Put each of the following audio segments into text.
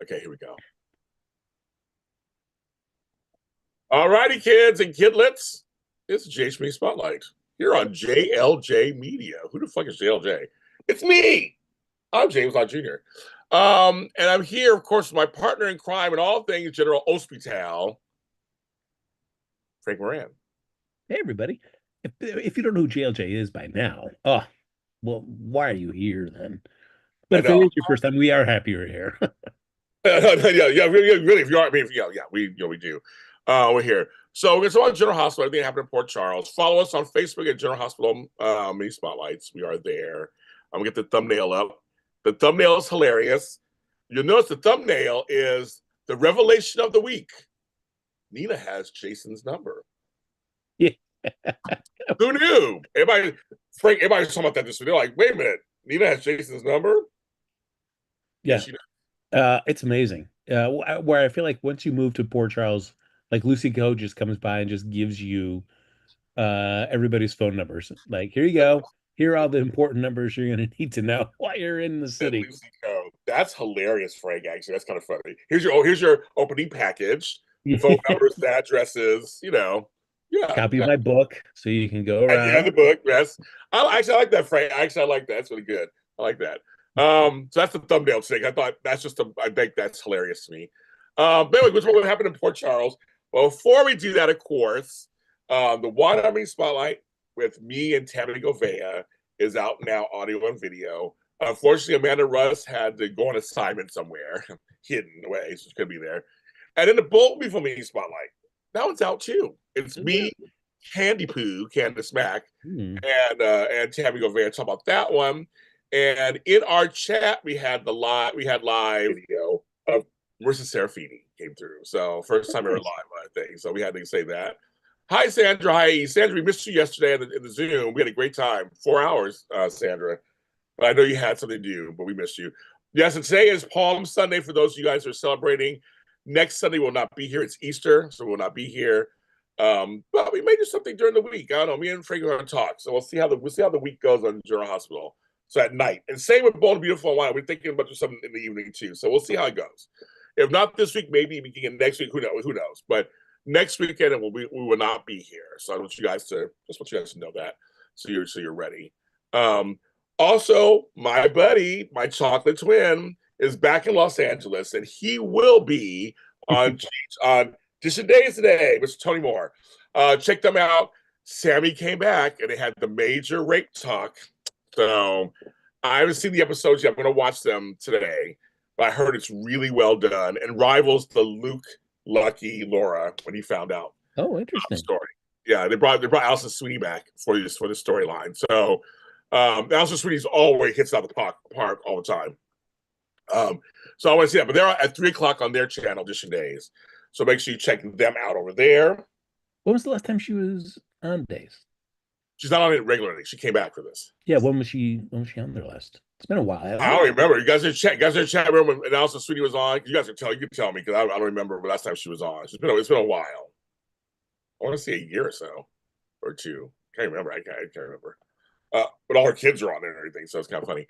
Okay, here we go. All righty, kids and kidlets. It's JHM Spotlight here on JLJ Media. Who the fuck is JLJ? It's me. I'm James Lott Jr. And I'm here, of course, with my partner in crime and all things General Hospital, Frank Moran. Hey, everybody. If you don't know who JLJ is by now, well, why are you here then? I But if it know. is your first time, we are happy you're here. yeah, really. If you are, I mean, we do. We're here. So we're going to General Hospital. Everything happened in Port Charles. Follow us on Facebook at General Hospital Mini Spotlights. We are there. I'm gonna get the thumbnail up. The thumbnail is hilarious. You'll notice the thumbnail is the revelation of the week. Nina has Jason's number. Yeah. Who knew? Everybody's talking about that this week. They're like, wait a minute, Nina has Jason's number? Yeah. It's amazing. Where I feel like once you move to Port Charles, like Lucy Go just comes by and just gives you everybody's phone numbers. Like, here you go. Here are all the important numbers you're going to need to know while you're in the city. That's hilarious, Frank. Actually, that's kind of funny. Here's your opening package. Phone numbers, addresses. Yeah. Copy of my book so you can go around. Yeah, the book. Yes, I like that, Frank. Actually, I like that. That's really good. I like that. So that's the thumbnail thing. I thought that's I think that's hilarious to me. But anyway, what's what happened in Port Charles? Well, before we do that, of course, the One Army Spotlight with me and Tammy Govea is out now, audio and video. Unfortunately, Amanda Russ had to go on assignment somewhere, hidden away, so she couldn't be there. And then the Bolt Before Me Spotlight. That one's out too. It's me, Candy Poo, Candace Mack, and Tammy Govea talk about that one. And in our chat, we had live video of Marissa Serafini came through. So first time ever live, I think. So we had to say that. Hi, Sandra. Hi, Sandra. We missed you yesterday in the Zoom. We had a great time. 4 hours, Sandra. But I know you had something to do, but we missed you. Yes, and today is Palm Sunday for those of you guys who are celebrating. Next Sunday will not be here. It's Easter, so we'll not be here. But we may do something during the week. I don't know. Me and Frank are going to talk. So we'll see how the week goes on General Hospital. So at night. And same with Bold and Beautiful and Wild. We're thinking about doing something in the evening too. So we'll see how it goes. If not this week, maybe beginning next week. Who knows? But next weekend we will not be here. So I want you guys to know that. So you're ready. Also, my buddy, my chocolate twin, is back in Los Angeles, and he will be on Dish and Days today, Mr. Tony Moore. Check them out. Sammy came back, and they had the major rape talk. So I haven't seen the episodes yet. I'm going to watch them today. But I heard it's really well done and rivals the Luke Lucky Laura when he found out. Oh, interesting. The story. Yeah, they brought Allison Sweeney back for this storyline. So Allison Sweeney's always hits out the park all the time. So I want to see that. But they're at 3:00 on their channel, Dish and Days. So make sure you check them out over there. When was the last time she was on Days? She's not on it regularly. She came back for this. Yeah, when was she on there last? It's been a while. I don't remember. You guys are chat. Remember when Allison Sweeney was on? You guys can tell. You can tell me because I don't remember the last time she was on. It's been a while. I want to say a year or so, or two. Can't remember. I can't remember. But all her kids are on there and everything, so it's kind of funny.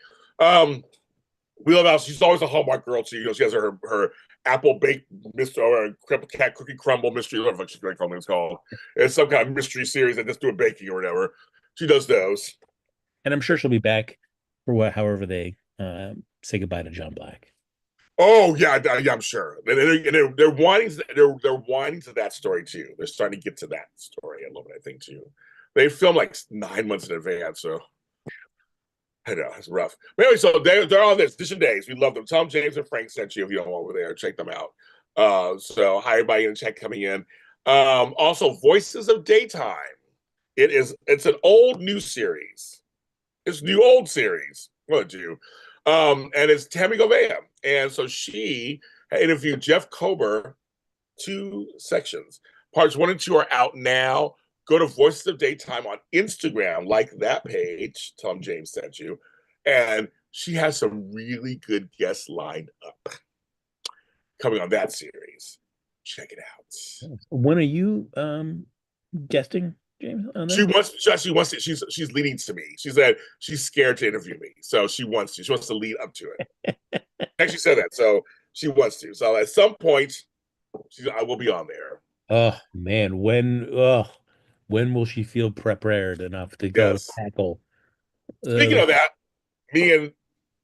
We love Allison. She's always a Hallmark girl too. She has her apple baked mystery or cat cookie crumble mystery. Whatever she's going to called. It's some kind of mystery series that just do a baking or whatever. She does those. And I'm sure she'll be back for however they say goodbye to John Black. Oh yeah, I'm sure. They're whining to that story too. They're starting to get to that story a little bit, I think too. They film like 9 months in advance, so I know it's rough. But anyway, so they're on this Dish and Days. We love them. Tom James and Frank sent you if you don't over there. Check them out. So hi everybody in the chat coming in. Also, Voices of Daytime. It's an old new series. It's new old series. What do? And it's Tammy Govea. And so she interviewed Jeff Kober, 2 sections. Parts 1 and 2 are out now. Go to Voices of Daytime on Instagram, like that page Tom James sent you. And she has some really good guests lined up coming on that series. Check it out. When are you guesting, James? On she wants to. She's leading to me. She said she's scared to interview me, so she wants to lead up to it. Actually said that. So She wants to. So at some point, I will be on there. Oh man, when will she feel prepared enough to go Yes. tackle? Speaking of that, me and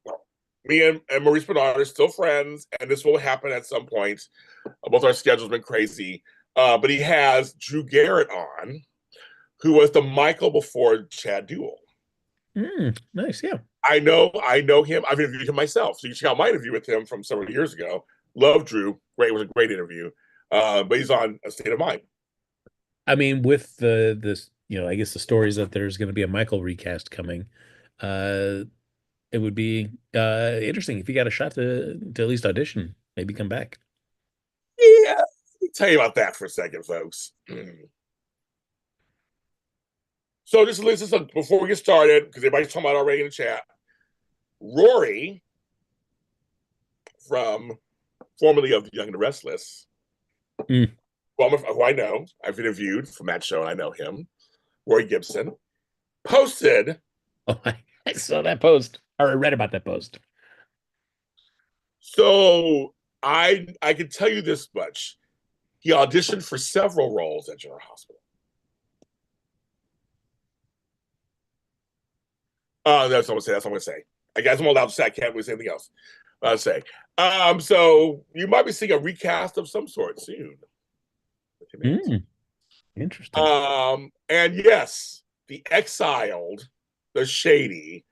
well, me and Maurice Bernard are still friends, and this will happen at some point. Both our schedules been crazy. But he has Drew Garrett on, who was the Michael before Chad Duell. Nice, yeah. I know him. I've interviewed him myself. So you check out my interview with him from several years ago. Love Drew. Great, it was a great interview. But he's on A State of Mind. I mean, with this, I guess the stories that there's going to be a Michael recast coming, uh, it would be interesting if you got a shot to at least audition, maybe come back. Yeah, let me tell you about that for a second, folks. So just listen before we get started, because everybody's talking about it already in the chat. Rory, from formerly of Young and the Restless, Mm. who I know, I've interviewed from that show, and I know him. Rory Gibson posted. Oh, I saw that post, or I read about that post. So I can tell you this much: he auditioned for several roles at General Hospital. That's what I'm gonna say. That's what I'm gonna say. I guess I'm allowed to say. I can't really say anything else. I'll say. So you might be seeing a recast of some sort soon. Interesting. And yes, the exiled, the shady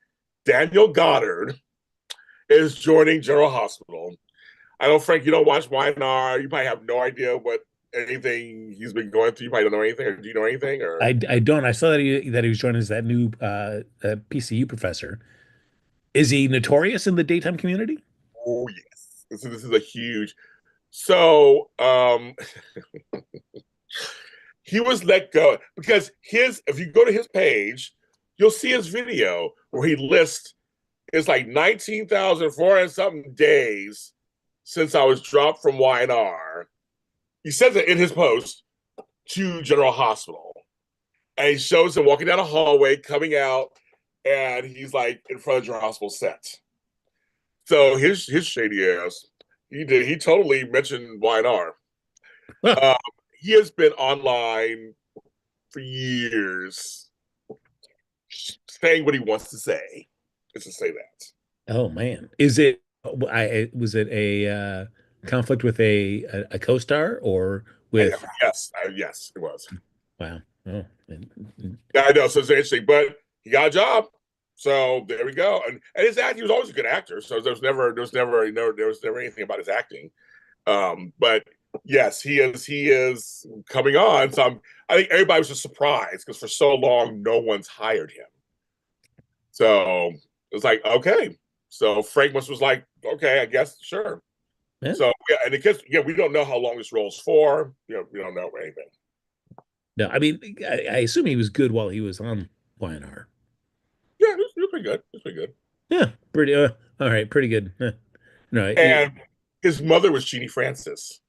Daniel Goddard is joining General Hospital. I know, Frank, you don't watch YNR. You probably have no idea what anything he's been going through. You probably don't know anything, or do you know anything? Or I don't. I saw that he was joined as that new PCU professor. Is he notorious in the daytime community? oh yes, this is a huge. So he was let go because if you go to his page, you'll see his video where he lists it's like 19,400 something days since I was dropped from YNR. He says it in his post to General Hospital. And he shows him walking down a hallway, coming out, and he's like in front of General Hospital set. So his shady ass, he totally mentioned YNR. Huh. He has been online for years saying what he wants to say. Let's just say that. Oh man, is it? Was it a conflict with a co-star or with? Yes, it was. Wow. Oh, Yeah, I know. So it's interesting, but he got a job. So there we go. And his acting, he was always a good actor. So there was never anything about his acting. But yes, he is coming on. So I think everybody was just surprised because for so long no one's hired him. So it was like, okay. So Frank was like, okay, I guess, sure. yeah. So yeah, and it gets, we don't know how long this role's for. We don't know anything. No, I mean, I assume he was good while he was on YNR. Yeah, it was pretty good. It was pretty good. Yeah, pretty. All right, pretty good. No, And his mother was Jeannie Francis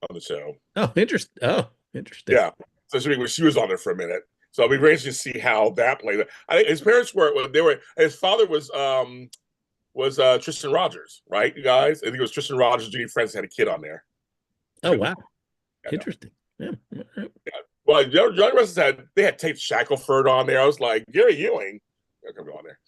on the show. oh, interesting. Oh, interesting. Yeah. So she was on there for a minute. So I'll be very interested to see how that played. I think his parents his father was Tristan Rogers, right, you guys? I think it was Tristan Rogers, Jeannie Francis had a kid on there. Oh, wow. Yeah, Interesting. Yeah. yeah. Well, Johnny Russell they had Tate Shackelford on there. I was like, Gary Ewing, come on there.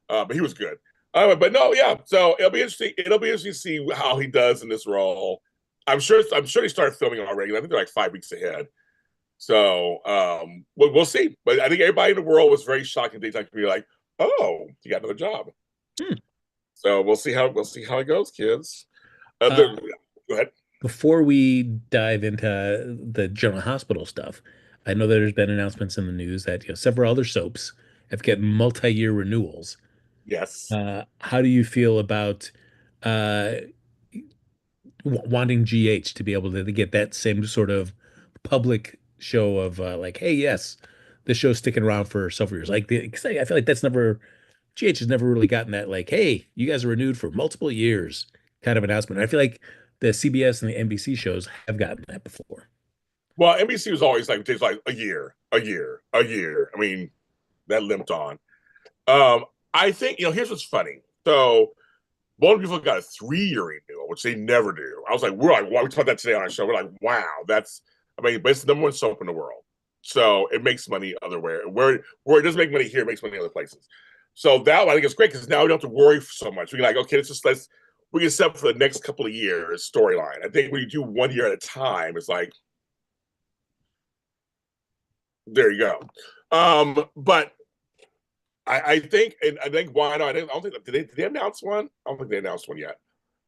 But he was good. But no, yeah. So it'll be interesting. It'll be interesting to see how he does in this role. I'm sure they started filming already. I think they're like 5 weeks ahead. So we'll see. But I think everybody in the world was very shocked and daytime to be like, "Oh, you got another job." So we'll see how it goes, kids. Go ahead. Before we dive into the General Hospital stuff, I know that there's been announcements in the news that several other soaps have get multi-year renewals. Yes. How do you feel about uh, wanting GH to be able to get that same sort of public show of like, hey, yes, this show's sticking around for several years. Like, 'cause I feel like that's never GH has never really gotten that like, hey, you guys are renewed for multiple years kind of announcement. I feel like the CBS and the NBC shows have gotten that before. Well, NBC was always like, just like a year, a year, a year. I mean, that limped on. I think here's what's funny. So Most people got a 3-year renewal, which they never do. I was like, we're like, wow, we talked about that today on our show. We're like, wow, that's, I mean, but it's the number one soap in the world. So it makes money other where it doesn't make money here, it makes money other places. So that one I think is great because now we don't have to worry so much. We're like, okay, let's we can set up for the next couple of years storyline. I think when you do 1 year at a time, it's like, there you go. But I think, and I think why not? I don't think did they announce one? I don't think they announced one yet.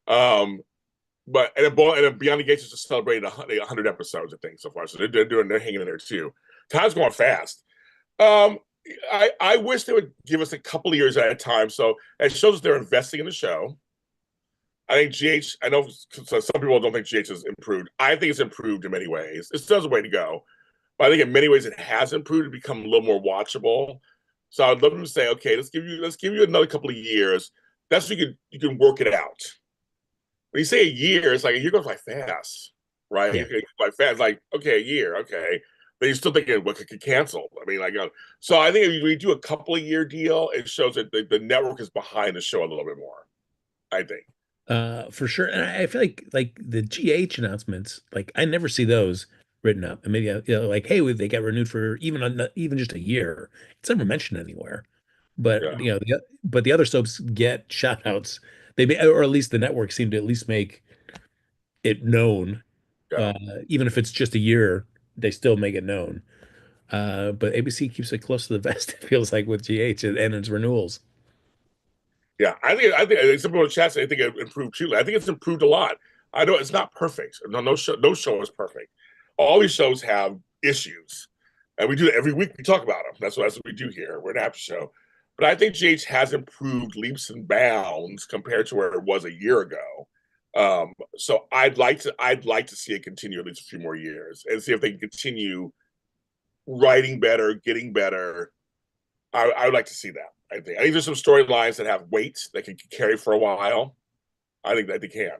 Um, but and Beyond the Gates just celebrated 100 episodes, I think, so far. So they're hanging in there too. Time's going fast. Um, I wish they would give us a couple of years at a time. So it shows us they're investing in the show. I think GH. I know some people don't think GH has improved. I think it's improved in many ways. It still has a way to go, but I think in many ways it has improved to become a little more watchable. So I'd love them to say, okay, let's give you another couple of years. That's so you can work it out. When you say a year, it's like a year goes by fast, right? Yeah. It goes by fast. It's like, okay, a year, okay. But you're still thinking what could get canceled. I mean, like, so I think if we do a couple of year deal, it shows that the network is behind the show a little bit more. I think. For sure. And I feel like the GH announcements, like I never see those written up. And maybe like, hey, they got renewed for even just a year. It's never mentioned anywhere. Yeah, But but the other soaps get shout outs. Or at least the network seem to at least make it known. yeah. Uh, Even if it's just a year, they still make it known. But ABC keeps it close to the vest, it feels like with GH and its renewals. Yeah, I think some people in the chat say I think it improved too. I think it's improved a lot. I know it's not perfect. No show is perfect. All these shows have issues, and we do it every week. We talk about them. That's what we do here. We're an after show, but I think GH has improved leaps and bounds compared to where it was a year ago. So I'd like to see it continue at least a few more years and see if they can continue writing better, getting better. I would like to see that. I think there's some storylines that have weight that can carry for a while. I think that they can.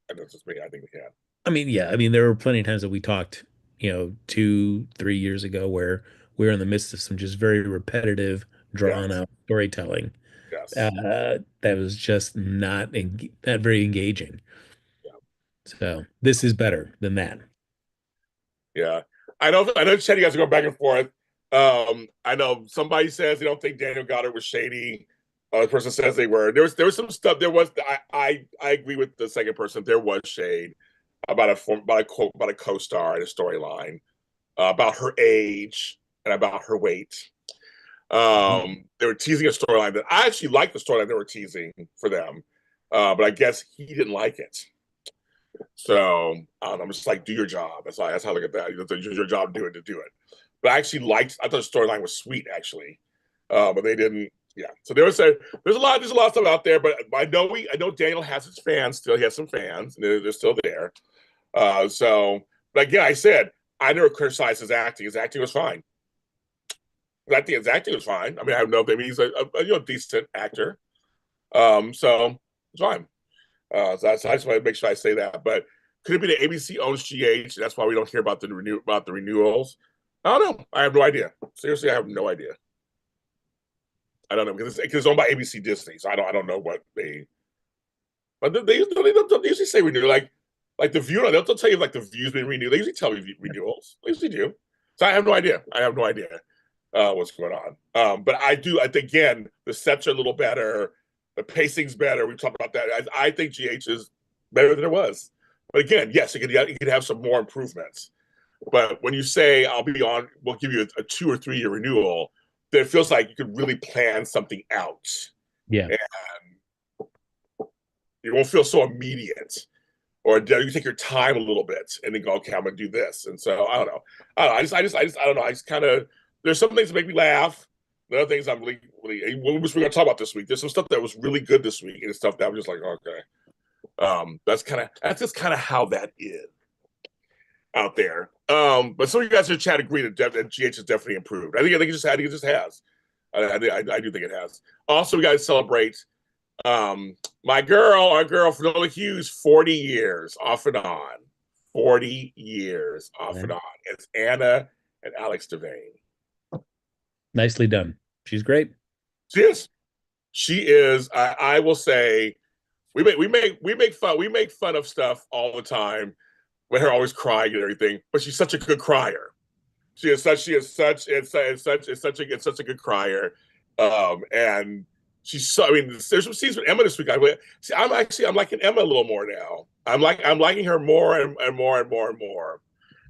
And that's just me. I think they can. I mean, yeah, I mean, there were plenty of times that we talked, 2, 3 years ago where we were in the midst of some just very repetitive, drawn Yes. out storytelling. Yes. That was just not very engaging. Yeah. So this is better than that. Yeah. I know Chetty guys are going back and forth. I know somebody says they don't think Daniel Goddard was shady. Other person says they were. There was some stuff. I agree with the second person. There was shade about a co-star in a storyline, about her age and about her weight. They were teasing a storyline that I actually liked the storyline they were teasing for them, but I guess he didn't like it. So I'm just like, do your job. That's how I look at that. It's your job to do it. But I thought the storyline was sweet actually, but they didn't. Yeah. So there's a lot of stuff out there, but I know Daniel has his fans still. He has some fans, and they're still there. But again, I said I never criticized his acting. His acting was fine. I think his acting was fine. I mean, I don't know if he's a decent actor. So it's fine. So I just want to make sure I say that. But could it be that ABC owns GH? That's why we don't hear about the renewals. I don't know. I have no idea. Seriously, I have no idea. I don't know because it's owned by ABC Disney, so I don't know what they. But they usually say renew like the view. They'll tell you like the views being renewed. They usually tell me renewals. They usually do. So I have no idea. What's going on. But I think again the sets are a little better. The pacing's better. We talked about that. I think GH is better than it was. But again, yes, it could have some more improvements. But when you say we'll give you a 2 or 3 year renewal, then it feels like you could really plan something out. Yeah. And you won't feel so immediate. Or you can take your time a little bit and then go, okay, I'm gonna do this. And so I don't know. I don't know. I just kind of there's some things that make me laugh. The other things I'm really which we're gonna talk about this week. There's some stuff that was really good this week, and stuff that I'm just like, okay. That's just kind of how that is out there. But some of you guys in the chat agree that GH has definitely improved. I think it just has. I do think it has. Also, we got to celebrate our girl Finola Hughes, 40 years off and on. 40 years off and on. It's Anna and Alex Devane. Nicely done. She's great. She is. I will say, we make fun of stuff all the time with her always crying and everything, but she's such a good crier. It's such a good crier. And she's so, I mean, there's some scenes with Emma this week. I'm liking Emma a little more now. I'm liking her more and more and more and more.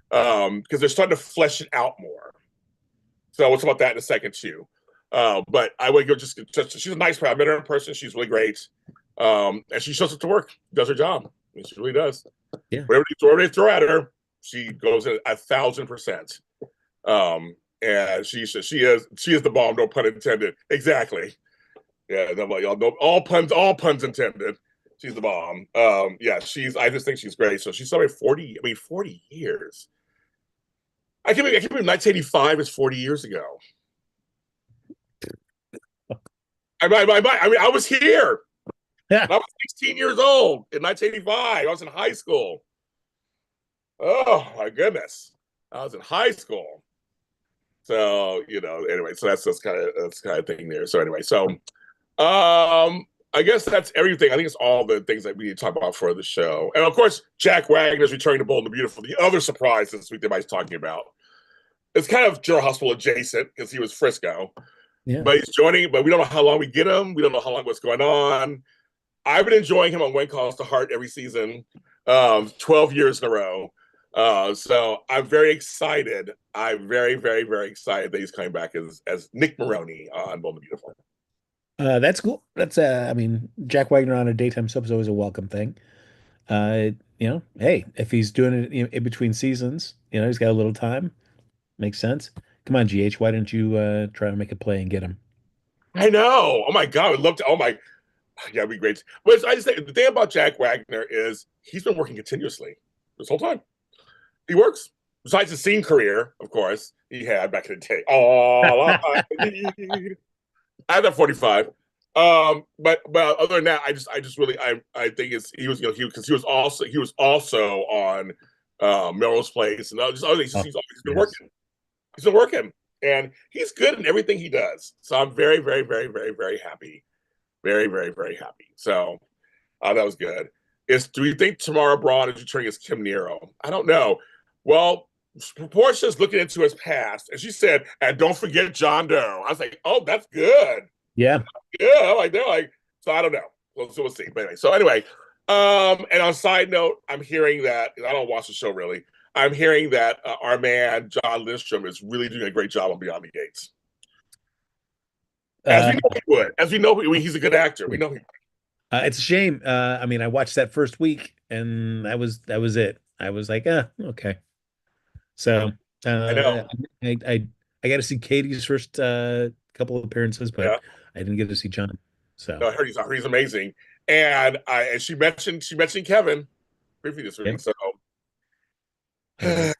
Because they're starting to flesh it out more. So we'll talk about that in a second too. But I would go just she's a nice person. I met her in person. She's really great. And she shows up to work, does her job. She really does. Yeah. Whatever they throw at her, she goes in 1,000%. And she is the bomb, no pun intended. Exactly. Yeah, y'all know all puns intended. She's the bomb. Yeah, I just think she's great. So she's celebrated 40 years. I can't believe 1985 is 40 years ago. I mean, I was here. Yeah. I was 16 years old in 1985. I was in high school. Oh my goodness, I was in high school. So anyway, so that's kind of thing there. So anyway, I guess that's everything. I think it's all the things that we need to talk about for the show. And of course, Jack Wagner's returning to Bold and the Beautiful. The other surprise this week that everybody's talking about. It's kind of General Hospital adjacent because he was Frisco. Yeah. But he's joining, but we don't know how long we get him. We don't know how long what's going on. I've been enjoying him on When Calls to Heart every season, 12 years in a row. So I'm very excited. I'm very, very, very excited that he's coming back as Nick Maroney on Bold and Beautiful. That's cool. That's I mean, Jack Wagner on a daytime sub is always a welcome thing. Hey, if he's doing it in between seasons, he's got a little time. Makes sense. Come on, GH, why don't you try to make a play and get him? I know. Oh my God, I'd love to. Oh my, yeah, it'd be great. But I just think the thing about Jack Wagner is he's been working continuously this whole time. He works. Besides the scene career, of course, he had back in the day. Oh, I had that 45. But other than that, I just really I think he was also on Melrose Place and just other things. He's always been working. He's been working, and he's good in everything he does. So I'm very, very, very, very, very happy. Very, very, very happy. So that was good. Do we think Tamara Braun is returning as Kim Nero? I don't know. Well, Portia's looking into his past, and she said, "And don't forget John Doe." I was like, "Oh, that's good." Yeah. Yeah, they're like. So I don't know. So we'll see. But anyway, and on a side note, I'm hearing that I don't watch the show really. I'm hearing that our man John Lindstrom is really doing a great job on Beyond the Gates. As we know he would. As we know, he's a good actor. We know he would. It's a shame. I mean, I watched that first week, and that was it. I was like, okay. So I know. I got to see Katie's first couple of appearances, but I didn't get to see John. So no, I heard he's amazing, and she mentioned Kevin briefly this week. So yeah,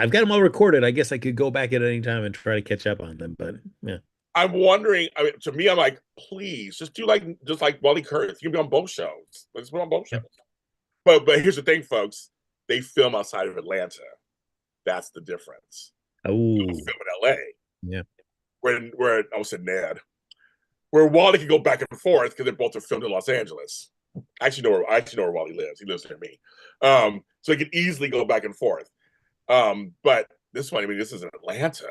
I've got them all recorded. I guess I could go back at any time and try to catch up on them, but yeah. I'm wondering. I mean, to me, I'm like, please, just do like Wally Kurth. You can be on both shows. Let's be on both shows. But here's the thing, folks. They film outside of Atlanta. That's the difference. Oh, film in LA. Yeah. Where I was in Ned, where Wally can go back and forth because they both are filmed in Los Angeles. I actually know where Wally lives. He lives near me, so he can easily go back and forth. But this one, I mean, this is in Atlanta.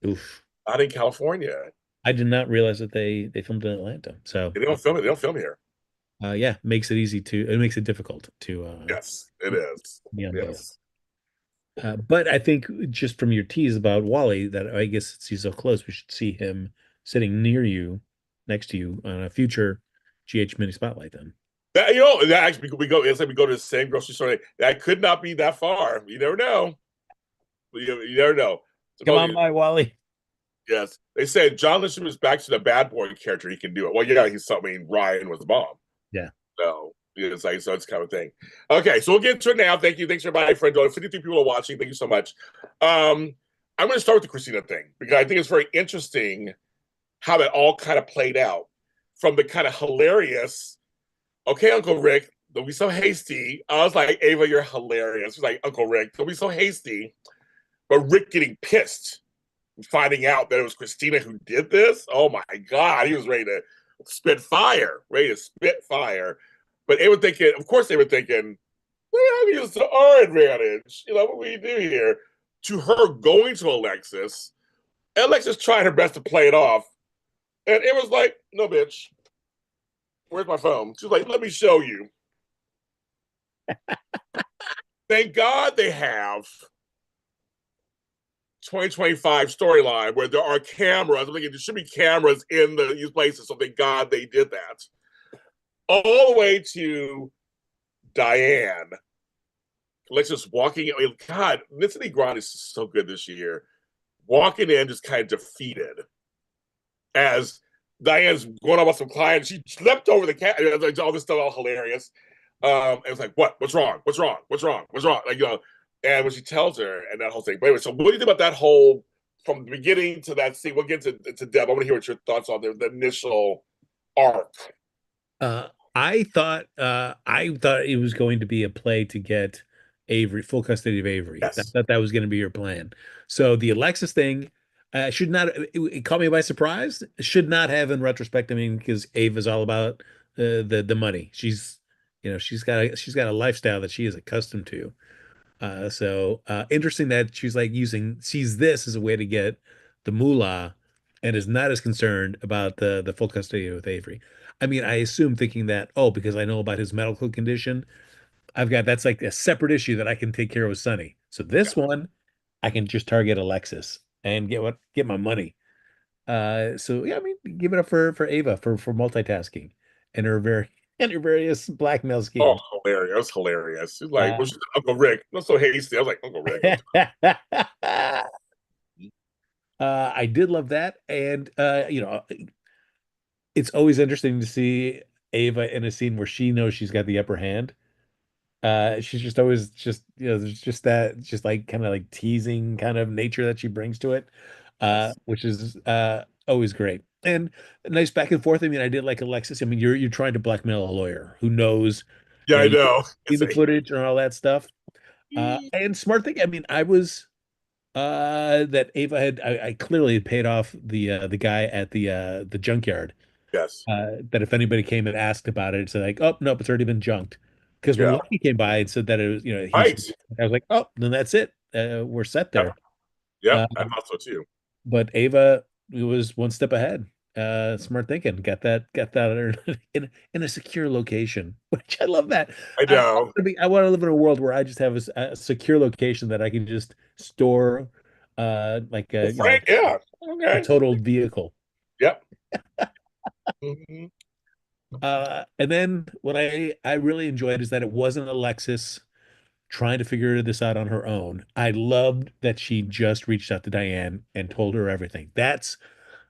Oof. Not in California. I did not realize that they filmed in Atlanta. So they don't film it. They don't film here. Yeah, makes it difficult to. Yes, it is. Yes. But I think just from your tease about Wally, that I guess since he's so close, we should see him sitting next to you on a future GH mini spotlight. Then that actually we go to the same grocery store. That could not be that far. You never know. You never know. So come on by, Wally. Yes, they said John Lindstrom is back to the bad boy character. He can do it. Well, yeah, Ryan was the bomb. Yeah. So it's like it's kind of thing. Okay, so we'll get into it now. Thank you. Thanks everybody for enjoying. 53 people are watching. Thank you so much. I'm going to start with the Kristina thing because I think it's very interesting how that all kind of played out from the kind of hilarious. Okay, Uncle Rick, don't be so hasty. I was like, Ava, you're hilarious. She's like, Uncle Rick, don't be so hasty. But Rick getting pissed, finding out that it was Kristina who did this. Oh my God, he was ready to spit fire, ready to spit fire. But they were thinking, of course, they were thinking, well, use to our advantage. What we do here. To her going to Alexis, Alexis tried her best to play it off. And it was like, no, bitch. Where's my phone? She was like, let me show you. Thank God they have 2025 storyline where there are cameras. I'm thinking there should be cameras in these places. So thank God they did that. All the way to Diane. Alexis walking. I mean, God, Natalie Grant is so good this year. Walking in just kind of defeated as Diane's going on with some clients. She leapt over the cat. All this stuff, all hilarious. It was like, what? What's wrong? What's wrong? What's wrong? What's wrong? And when she tells her, and that whole thing. But anyway, so what do you think about that whole from the beginning to that scene? We'll get to Deb. I want to hear what your thoughts on the initial arc. I thought it was going to be a play to get Avery full custody of Avery. Yes. I thought that was going to be your plan. So the Alexis thing should not. It caught me by surprise. Should not have in retrospect. I mean, because Ava's all about the money. She's got a lifestyle that she is accustomed to. So interesting that sees this as a way to get the moolah and is not as concerned about the full custody with Avery. I mean, I assume thinking that, oh, because I know about his medical condition, that's like a separate issue that I can take care of with Sonny. So this one, I can just target Alexis and get my money. So yeah, I mean, give it up for Ava for multitasking and her various blackmail schemes. Oh, hilarious. Hilarious. She's like, what's Uncle Rick? Not so hasty. I was like, Uncle Rick. I did love that. And it's always interesting to see Ava in a scene where she knows she's got the upper hand. She's just always there's just that just like kind of like teasing kind of nature that she brings to it, which is always great. And a nice back and forth. I mean, I did like Alexis. I mean, you're trying to blackmail a lawyer who knows, yeah, I know. See the footage and all that stuff. And smart thing. I mean, I was that Ava I clearly had paid off the guy at the junkyard. Yes. That if anybody came and asked about it, it's like, oh no, it's already been junked. Because when Lucky came by and said that it was, right. I was like, oh, then that's it. We're set there. Yeah, I thought so too. But Ava was one step ahead. Smart thinking. Got that in a secure location, which I love that. I know. I want to live in a world where I just have a secure location that I can just store, like a a totaled vehicle. Yep. And then what I really enjoyed is that it wasn't Alexis trying to figure this out on her own. I loved that she just reached out to Diane and told her everything. I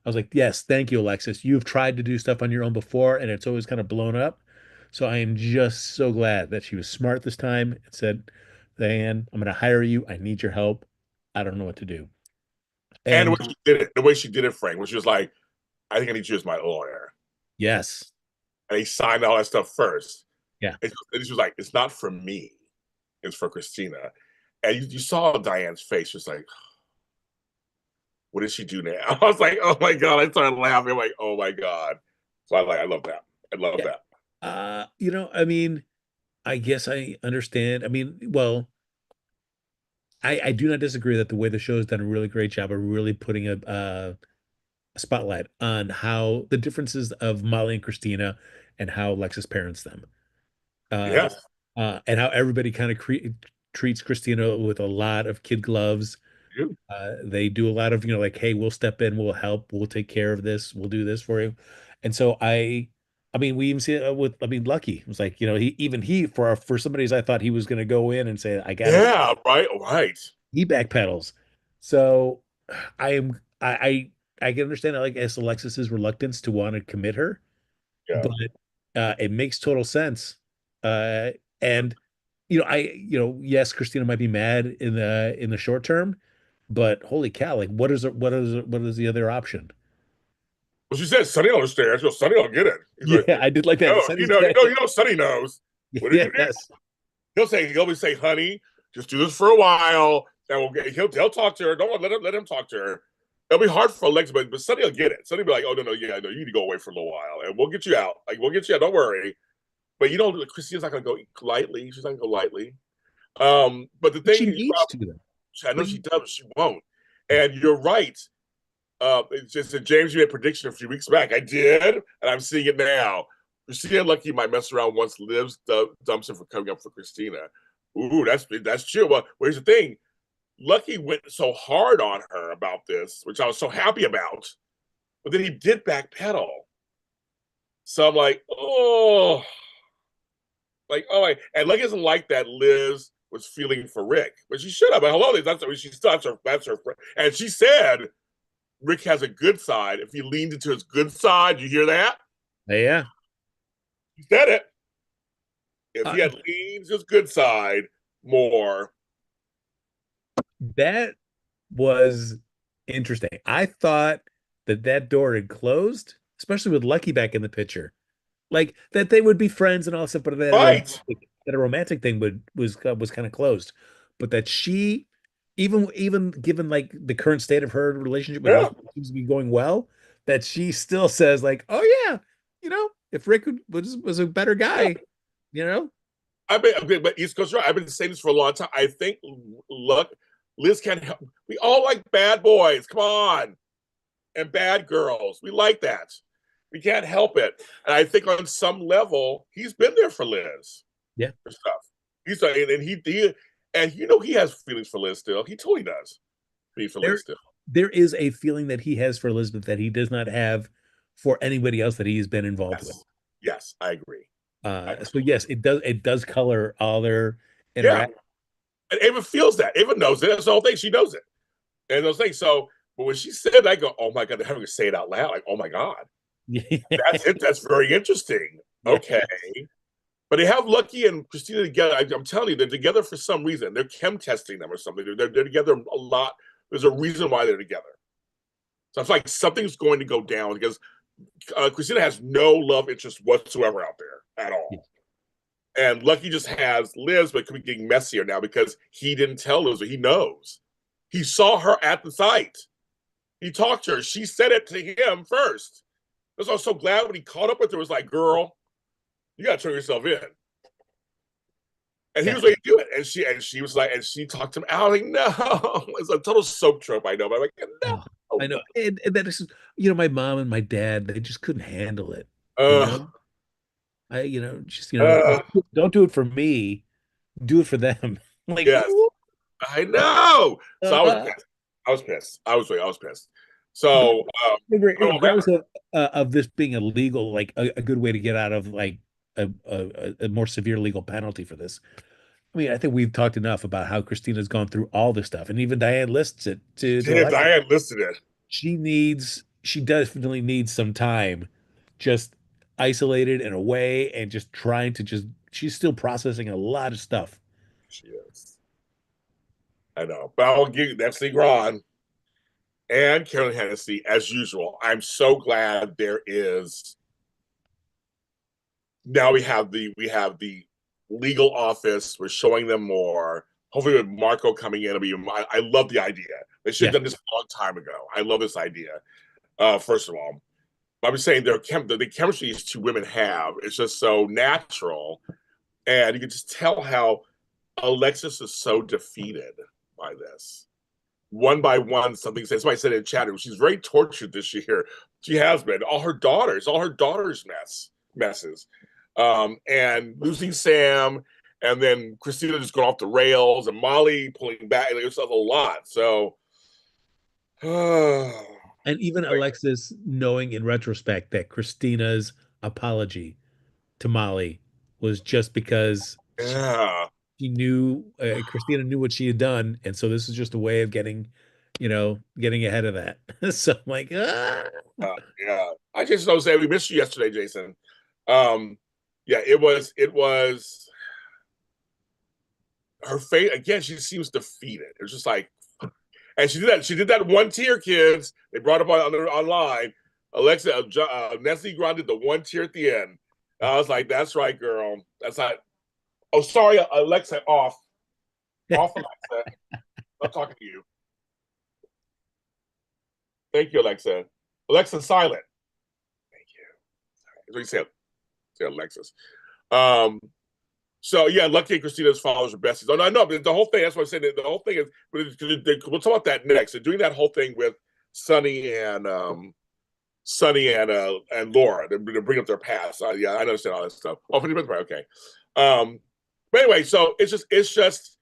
was like, yes, thank you, Alexis. You've tried to do stuff on your own before, and it's always kind of blown up. So I am just so glad that she was smart this time and said, Diane, I'm going to hire you. I need your help. I don't know what to do. And the way she did it, Frank, was just like, I think I need you as my lawyer. Yes. And he signed all that stuff first. Yeah. And she was like, it's not for me. It's for Kristina. And you saw Diane's face, just like, what did she do now? I was like, oh my God. I started laughing. I'm like, oh my God. So I love that. I love that. I mean, I guess I understand. I mean, well, I do not disagree that the way the show has done a really great job of really putting a spotlight on how the differences of Molly and Kristina and how Alexis parents them. Yes. And how everybody kind of treats Kristina with a lot of kid gloves. They do a lot of, like, hey, we'll step in, we'll help, we'll take care of this, we'll do this for you. And so I mean, we even see it with, Lucky. It was like, he for somebody's, I thought he was going to go in and say, I got it. Yeah, right. He backpedals. So I can understand, I guess, Alexis's reluctance to want to commit her, but it makes total sense. And yes, Kristina might be mad in the short term, but holy cow, like what is the other option? Well, she said Sonny will understand. So Sonny will get it. I did like that. Sonny knows. What did you do? Yes. He'll say, honey, just do this for a while, and he'll talk to her. Don't let him talk to her. it'll be hard for Alexa, but Sonny will get it. Sonny will be like, oh, no, yeah, no, you need to go away for a little while, and we'll get you out. Like, we'll get you out. Don't worry. But you know, Christina's not going to go lightly. She's not going to go lightly. But the thing She is, needs to, though. I know Like, she does, but she won't. And you're right. It's just that James, you made a prediction a few weeks back. I did, and I'm seeing it now. Christina Lucky might mess around once Liv's dumps him for coming up for Kristina. Ooh, that's true. Well, here's the thing. Lucky went so hard on her about this, which I was so happy about, but then he did backpedal. So I'm like, oh, and Lucky doesn't like that Liz was feeling for Rick, but she should have. But hello, she still that's her friend, and she said Rick has a good side. If he leaned into his good side, you hear that? yeah. He said it. If he had leaned his good side more. That was interesting. I thought that door had closed, especially with Lucky back in the picture. Like that they would be friends and all stuff, but Right. that a romantic thing was kind of closed. But that she, even given like the current state of her relationship with Yeah. Lucky seems to be going well, that she still says like, oh yeah, if Rick was a better guy, you know. But East Coast, right? I've been saying this for a long time. I think Liz can't help. We all like bad boys. Come on, and bad girls. We like that. We can't help it. And I think on some level, he's been there for Liz. Yeah. For stuff. He's and he has feelings for Liz still. He totally does. Liz still. There is a feeling that he has for Elizabeth that he does not have for anybody else that he's been involved with. Yes, I agree. So yes, it does color all their interaction. And Ava feels that. Ava knows it. That's the whole thing. She knows it. And those things. So, but when she said that, I go, oh my God, they're having to say it out loud. Like, oh my God. That's it. That's very interesting. Okay. But they have Lucky and Kristina together. I'm telling you, they're together for some reason. They're chem testing them or something. They're together a lot. There's a reason why they're together. So it's like something's going to go down because Kristina has no love interest whatsoever out there at all. And Lucky just has Liz, but it could be getting messier now because he didn't tell Liz, but he knows. He saw her at the site. He talked to her. She said it to him first. That's why I was so glad when he caught up with her. It was like, girl, you got to turn yourself in. And he was ready to do it. And she was like, and she talked him out. Like, no. It's a total soap trope, I know. But I'm like, no. I know. And that is, my mom and my dad, they just couldn't handle it. Don't do it for me. Do it for them. Like, yes. I know. So I was pissed. I was pissed. So regardless of this being illegal, like a good way to get out of like a more severe legal penalty for this. I mean, I think we've talked enough about how Kristina's gone through all this stuff, and even Diane lists it Diane listed it. She definitely needs some time, just isolated and away, and just trying to she's still processing a lot of stuff. She is. I know, but I'll give you that's the Ron and Carolyn Hennessy as usual. I'm so glad there is. Now we have the legal office. We're showing them more. Hopefully, with Marco coming in, I love the idea. They should have done this a long time ago. I love this idea. First of all, I'm saying the chemistry these two women have is just so natural, and you can just tell how Alexis is so defeated by this. One by one, somebody said in chat, she's very tortured this year. She has been. All her daughters messes. And losing Sam, and then Kristina just going off the rails, and Molly pulling back. It was a lot. So, and even Alexis knowing in retrospect that Kristina's apology to Molly was just because she knew Kristina knew what she had done, and so this is just a way of getting ahead of that. So I'm like, yeah. I just don't say we missed you yesterday, Jason. Yeah, it was her face again. She seems defeated. It was just like, and she did that one tear, kids. They brought up online. Alexa, Nessie Grant did the one tear at the end. I was like, that's right, girl. That's not. Oh, sorry, Alexa, off, Alexa. I'm talking to you. Thank you, Alexa. Alexa, silent. Thank you. What you say, Alexis. Um, so yeah, Lucky and Christina's followers are besties. Oh, no, I know, but the whole thing, that's what I said. The whole thing is, we'll talk about that next. They're doing that whole thing with Sonny and Laura. They're bring up their past. Yeah, I understand all that stuff. Oh, 50 minutes, right? Okay. But anyway, so it's just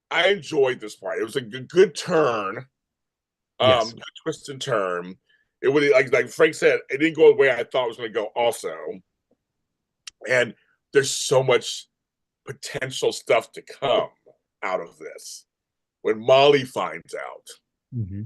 I enjoyed this part. It was a good turn, Yes. good twist and turn. It would like Frank said, it didn't go the way I thought it was going to go. Also, and there's so much potential stuff to come out of this when Molly finds out. Mm-hmm.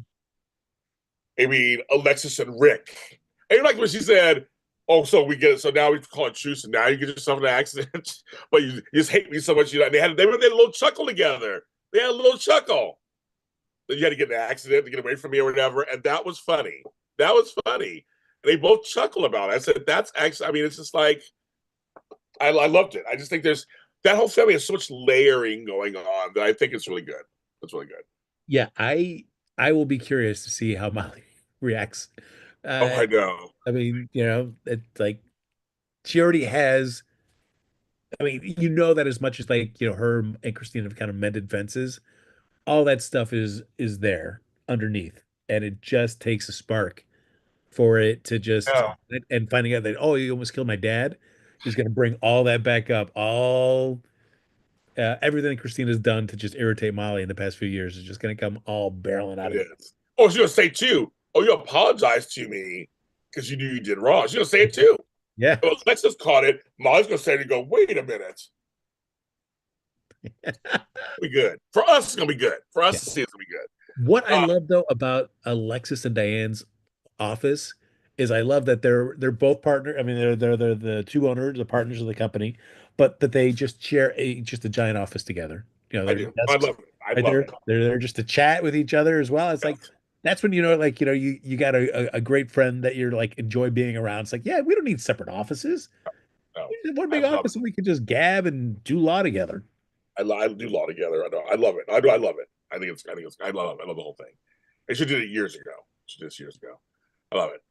I mean, Alexis and Rick. And like when she said, "Oh, so we get it. So now we call it truce, and now you get yourself in an accident, but you just hate me so much." And they had a little chuckle together. They had a little chuckle. You had to get in an accident to get away from me or whatever, and that was funny. That was funny. And they both chuckle about it. I said, "That's actually." I mean, it's just like I loved it. I just think there's that whole family has so much layering going on that I think it's really good. It's really good. Yeah, I will be curious to see how Molly reacts. Oh, Uh, I know. I mean, it's like she already has. I mean, that as much as like her and Kristina have kind of mended fences, all that stuff is there underneath, and it just takes a spark for it to just Yeah, and finding out that you almost killed my dad is going to bring all that back up. All everything Christina's done to just irritate Molly in the past few years is just going to come all barreling out it of it. is. Oh, she's gonna say too. Oh, you apologized to me because you knew you did wrong. She's gonna say it too. Yeah. Well, Lexus caught it. Molly's gonna say it and go, "Wait a minute, we good for us. It's gonna be good for us Yeah. to see. It's gonna be good." What I love though about Alexis and Diane's office is I love that they're both partner. I mean, they're the two owners, the partners of the company, but that they just share just a giant office together. I Their do. I desks love it. I right love there. it. They're there just to chat with each other as well. It's like Yes. that's when you got a great friend that you're like enjoy being around. It's like, yeah, we don't need separate offices. No, We just one I big love office it. and we can just gab and do law together. I do law together. I know. I love it. I do. I love it. I love it. I love the whole thing. They should did it years ago. Should did this years ago. I love it.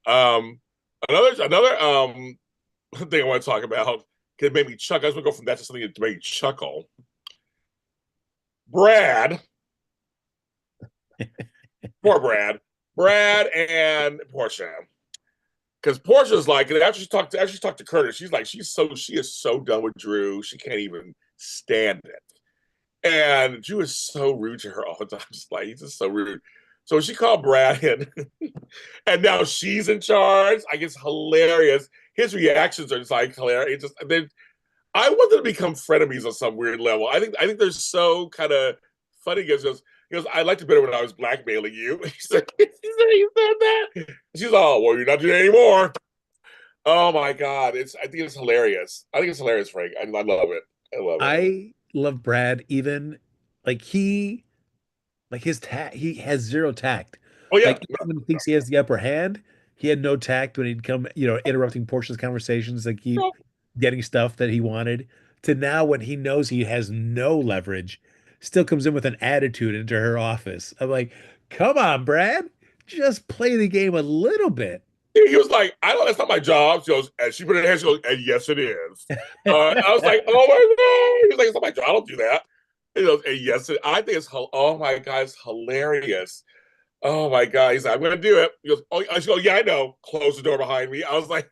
Another thing I want to talk about because it made me chuckle. I was gonna go from that to something that made me chuckle. Brad, poor Brad and Portia. Because Portia's like, and after she talked to Curtis, she's like, she is so done with Drew, she can't even stand it. And Drew is so rude to her all the time. Just like he's just so rude. So she called Brad in, and now she's in charge. Like it's hilarious. His reactions are just like hilarious. I want them to become frenemies on some weird level. I think they're so kind of funny. He goes, I liked it better when I was blackmailing you. He's like, he said that. She's all, well, you're not doing it anymore. Oh my god, I think it's hilarious. I think it's hilarious, Frank. I love it. I love it. I love Brad even like his tact, he has zero tact. Oh yeah, Like even when he thinks he has the upper hand, he had no tact when he'd come, interrupting Portia's conversations to keep no, getting stuff that he wanted. To now when he knows he has no leverage, still comes in with an attitude into her office. I'm like, come on, Brad, just play the game a little bit. he was like, I don't. That's not my job. She goes, and she put her hand. She goes, and yes, it is. I was like, oh my god. He's like, it's not my job. I don't do that. He goes, and yes, I think it's. Oh my god, it's hilarious. Oh my god. He's like, I'm gonna do it. He goes, oh, she goes, yeah, I know. Close the door behind me. I was like,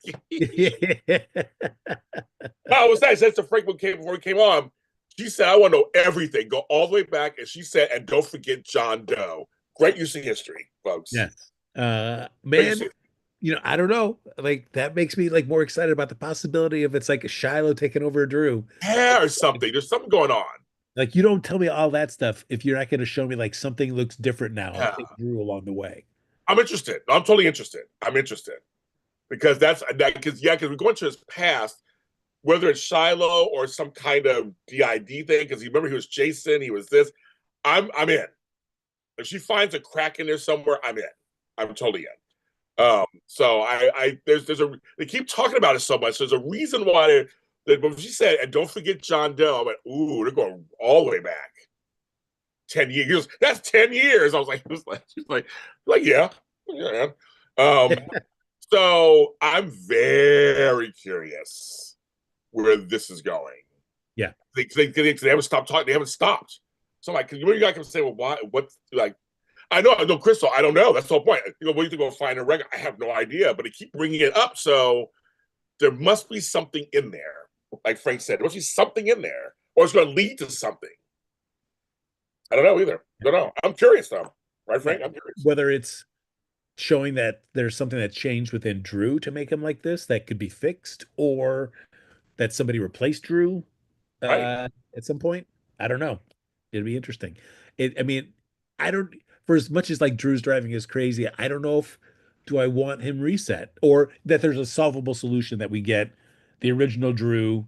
I was that. Says to Frank before he came on. She said, I want to know everything. Go all the way back. And she said, and don't forget John Doe. Great use of history, folks. Yes. Man, I don't know. Like that makes me like more excited about the possibility of it's like a Shiloh taking over Drew. Yeah, or something. There's something going on. Like you don't tell me all that stuff if you're not going to show me like something looks different now and Yeah. take Drew along the way. I'm interested. I'm totally interested. I'm interested because because we're going to his past, whether it's Shiloh or some kind of DID thing. Because you remember he was Jason, he was this. I'm in. If she finds a crack in there somewhere, I'm in. I'm totally in. So there's they keep talking about it so much. There's a reason why but she said, and don't forget John Doe. I went, ooh, they're going all the way back. 10 years. That's 10 years. I was like, she's like, yeah. Yeah. Um, so I'm very curious where this is going. Yeah. They haven't stopped talking. They haven't stopped. So I'm like, you guys can say, well, why? What? Like, I know, Crystal. I don't know. That's the whole point. You know, what do you think we'll find a record? I have no idea. But they keep bringing it up, so there must be something in there. Like Frank said, there must be something in there, or it's going to lead to something. I don't know either. Don't know. I'm curious though, right, Yeah. Frank? I'm curious. Whether it's showing that there's something that changed within Drew to make him like this that could be fixed, or that somebody replaced Drew Right. at some point. I don't know. It'd be interesting. I mean, I don't. For as much as like Drew's driving is crazy, I don't know if do I want him reset or that there's a solvable solution that we get the original Drew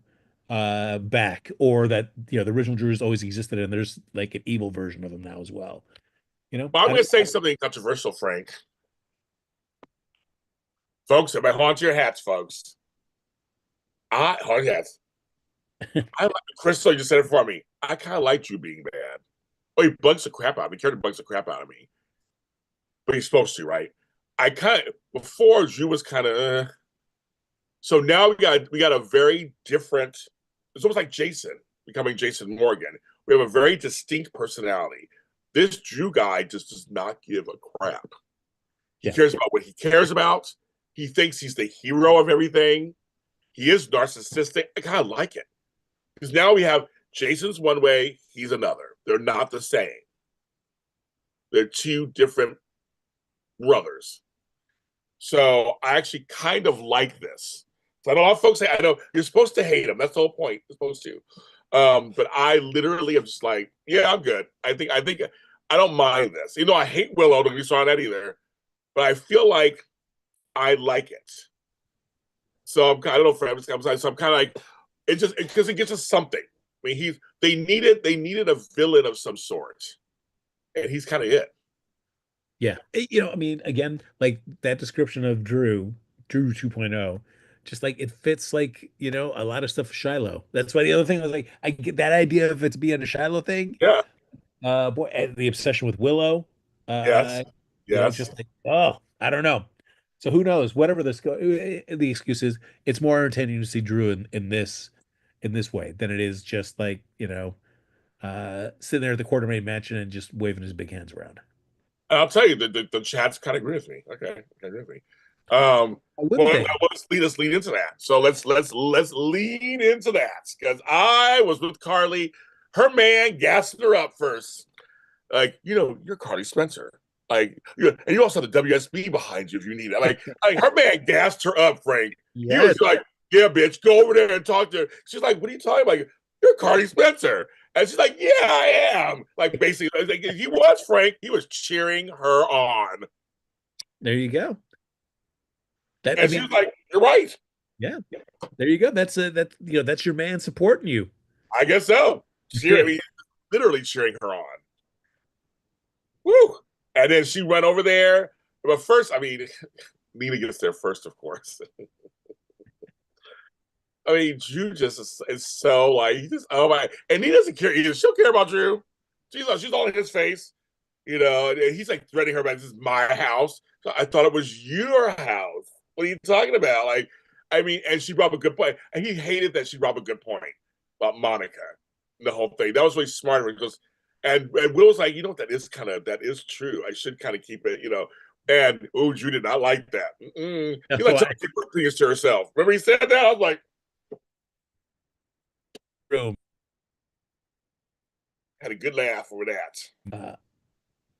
back, or that the original Drew has always existed and there's like an evil version of him now as well. Well, I'm I going don't. to say something controversial, Frank. Folks, everybody hold on to your hats, folks. Hold your hats. I like Crystal, you just said it for me. I kind of like you being bad. Oh, he bugs the crap out of me. Character bugs the crap out of me. But he's supposed to, right? I kind of before Drew was kind of so now we got a very different. It's almost like Jason becoming Jason Morgan. We have a very distinct personality. This Drew guy just does not give a crap. He Yeah. cares about what he cares about. He thinks he's the hero of everything. He is narcissistic. I kind of like it because now we have Jason's one way, he's another. They're not the same. They're two different brothers. So I actually kind of like this. So I know a lot of folks say, I know you're supposed to hate him. That's the whole point. You're supposed to. But I literally am just like, yeah, I'm good. I think I don't mind this. I hate Willow. Don't be saw that either. But I feel like I like it. So I don't know for so I'm kind of like it just because it gives us something. I mean, they needed a villain of some sort, and he's kind of it. Yeah. I mean, again, like that description of Drew 2.0, just like it fits like, a lot of stuff with Shiloh. That's why the other thing was like, I get that idea of it's being a Shiloh thing. Yeah. Boy, and the obsession with Willow, Yes. Yes. just like, oh, I don't know. So who knows? Whatever the excuse is, it's more entertaining to see Drew in this way than it is just like, sitting there at the Quartermain mansion and just waving his big hands around. I'll tell you, the chats kind of agree with me. Okay, agree with me. Why wouldn't Well, they? let's lead into that. So let's lean into that because I was with Carly. Her man gassed her up first, like you're Carly Spencer, like and you also have the WSB behind you if you need it. Like her man gassed her up, Frank. He Yes. was like, "Yeah, bitch, go over there and talk to her." She's like, "What are you talking about? You're Carly Spencer." And she's like, "Yeah, I am." Like basically, like, he was Frank. He was cheering her on, There you go. That I and she mean, was like, "You're right." yeah, there you go. That's your man supporting you. I guess so. I mean, literally cheering her on. Woo! And then she went over there. But first, I mean, Nina gets there first, of course. I mean, Drew just is so like he just and he doesn't care. She'll care about Drew. She's all in his face, and he's like threatening her about this is my house. So I thought it was your house. What are you talking about? Like, I mean, and she brought up a good point, and he hated that she brought up a good point about Monica, the whole thing. That was really smart. Because, and Will was like, that is true. I should kind of keep it, And Drew did not like that. He liked to keep things to herself. Remember he said that? I was like. Room. Had a good laugh over that.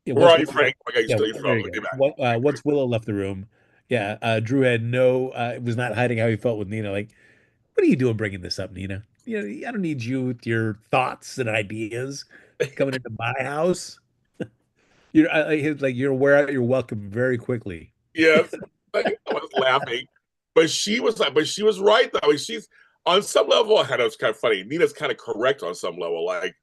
Where Once are you, Frank? I got you yeah, still your there phone. you Get back. go. Once Willow left the room, yeah, Drew had was not hiding how he felt with Nina. Like, what are you doing bringing this up, Nina? I don't need you with your thoughts and ideas coming into my house. You're wear out your welcome very quickly. Yes, I was laughing, but she was right though. I mean, she's on some level. I know it's kind of funny. Nina's kind of correct on some level. Like,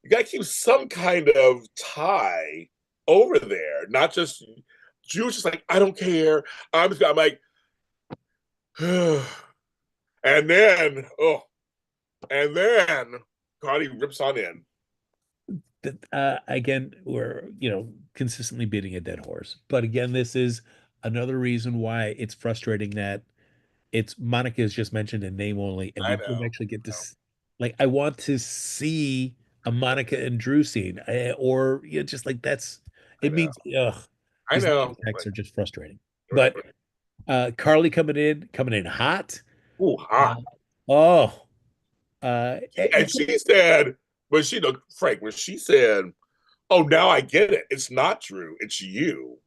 you got to keep some kind of tie over there, not just. Drew's just like, I don't care. I'm like, and then and then Cardi rips on in. Again, we're consistently beating a dead horse. But again, this is another reason why it's frustrating that it's Monica is just mentioned in name only, and I we don't know. actually get this. Like, I want to see a Monica and Drew scene, or just like that's I it know. means ugh, I these know. attacks are just frustrating. Right. But Carly coming in hot. Ooh, Uh, hot. oh, And she said, but she looked Frank when she said, "Oh, now I get it. It's not Drew. It's you.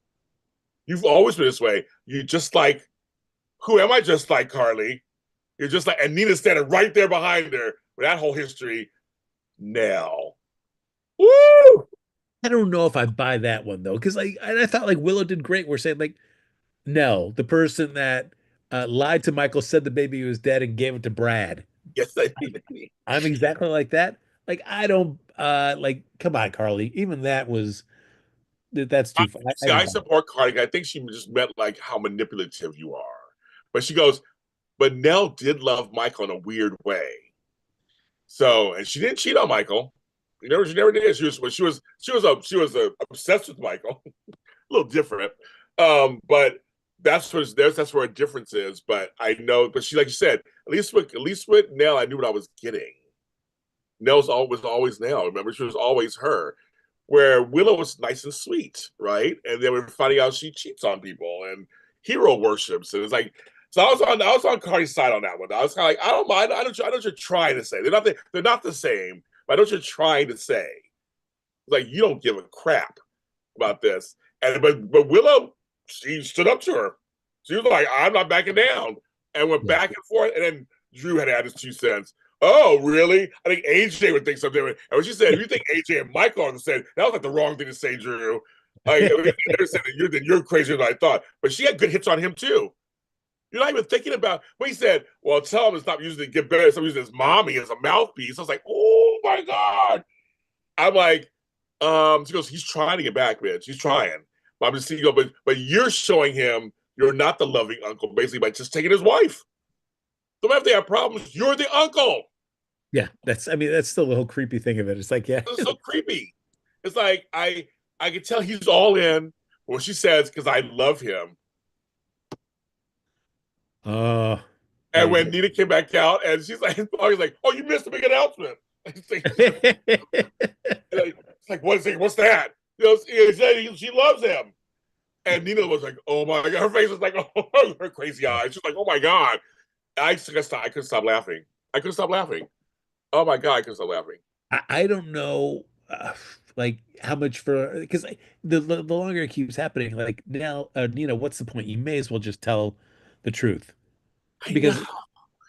You've always been this way. You just like who am I? Just like Carly. You're just like." And Nina's standing right there behind her with that whole history. Now, woo! I don't know if I buy that one though, because I thought like Willow did great. We're saying like Nell, the person that lied to Michael, said the baby was dead, and gave it to Brad. Yes, I I'm exactly like that. Like I don't like. Come on, Carly. Even that's too far. I see. I didn't buy it. support Carly. I think she just meant like how manipulative you are. But she goes, but Nell did love Michael in a weird way. So, and she didn't cheat on Michael. She never did. She was obsessed with Michael. A little different, but that's where a difference is. But I know, but she, like you said, at least with Nell, I knew what I was getting. Was always Nell. Remember, she was always her. Where Willow was nice and sweet, right? And then we're finding out she cheats on people and hero worships, and it's like. So I was on Cardi's side on that one. I was kind of like, I don't mind. I know what you're trying to say. They're not the same. But I know what you're trying to say. It's like you don't give a crap about this. And but Willow, she stood up to her. She was like, I'm not backing down. And went Yeah. back and forth. And then Drew had his 2 cents. Oh, really? I think AJ would think something different. And when she said, if you think AJ and Michael are the same, that was like the wrong thing to say, Drew. Like, I mean, never said that you're crazier than I thought. But she had good hits on him, too. You're not even thinking about when he said, well, tell him to stop using it, get better. Stop using his mommy as a mouthpiece. I was like, oh my God. I'm like, she goes, he's trying to get back, bitch. He's trying. But I'm just seeing, but you're showing him you're not the loving uncle, basically, by just taking his wife. So if they have problems, you're the uncle. Yeah, I mean, that's still the whole creepy thing of it. It's like, yeah. It's so creepy. It's like I can tell he's all in. What she says, because I love him. Oh, And yeah. when Nina came back out, and she's like, "Oh, you missed a big announcement." It's like, what's that? She loves him. And Nina was like, "Oh my God!" Her face was like, "Oh," her crazy eyes. She's like, "Oh my God!" I couldn't stop laughing. I couldn't stop laughing. Oh my God, I couldn't stop laughing. I don't know, like how much for because the longer it keeps happening, like now, what's the point? You may as well just tell the truth I know.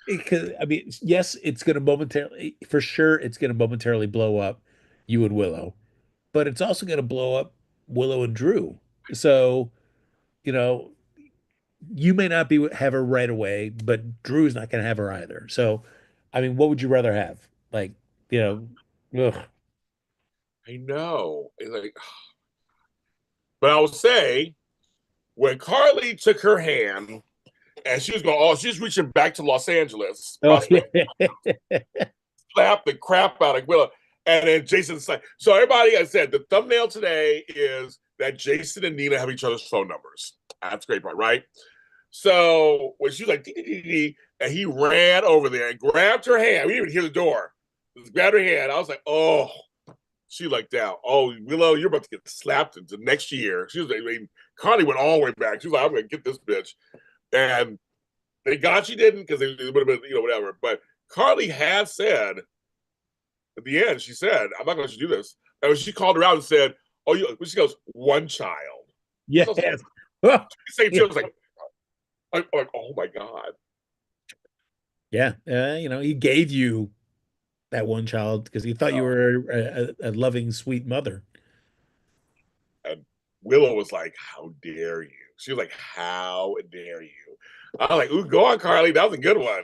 because I mean, yes, it's going to momentarily, for sure, it's going to momentarily blow up you and Willow, but it's also going to blow up Willow and Drew. So, you know, you may not be have her right away, but Drew's not going to have her either. So, I mean, what would you rather have? Like, you ugh. I know. It's like, but I will say, when Carly took her hand and she was going, oh, she was reaching back to Los Angeles, Oh possibly yeah. slap the crap out of Willow. And then Jason's like, so everybody, I said, the thumbnail today is that Jason and Nina have each other's phone numbers. That's a great part, right? So when she was like, dee, dee, dee, dee, and he ran over there and grabbed her hand. We didn't even hear the door. Just grabbed her hand. I was like, oh, she looked out. Oh, Willow, you're about to get slapped into next year. She was like, I mean, Connie went all the way back. She was like, I'm going to get this bitch. And thank God she didn't because it would have been, whatever. But Carly had said at the end, she said, I'm not going to let you do this. And when she called her out and said, oh, she goes, one child. Yes. So I Yeah. was like, oh my God. Yeah. He gave you that one child because he thought you were a loving, sweet mother. And Willow was like, how dare you? She was like, how dare you? I was like, ooh, go on, Carly. That was a good one.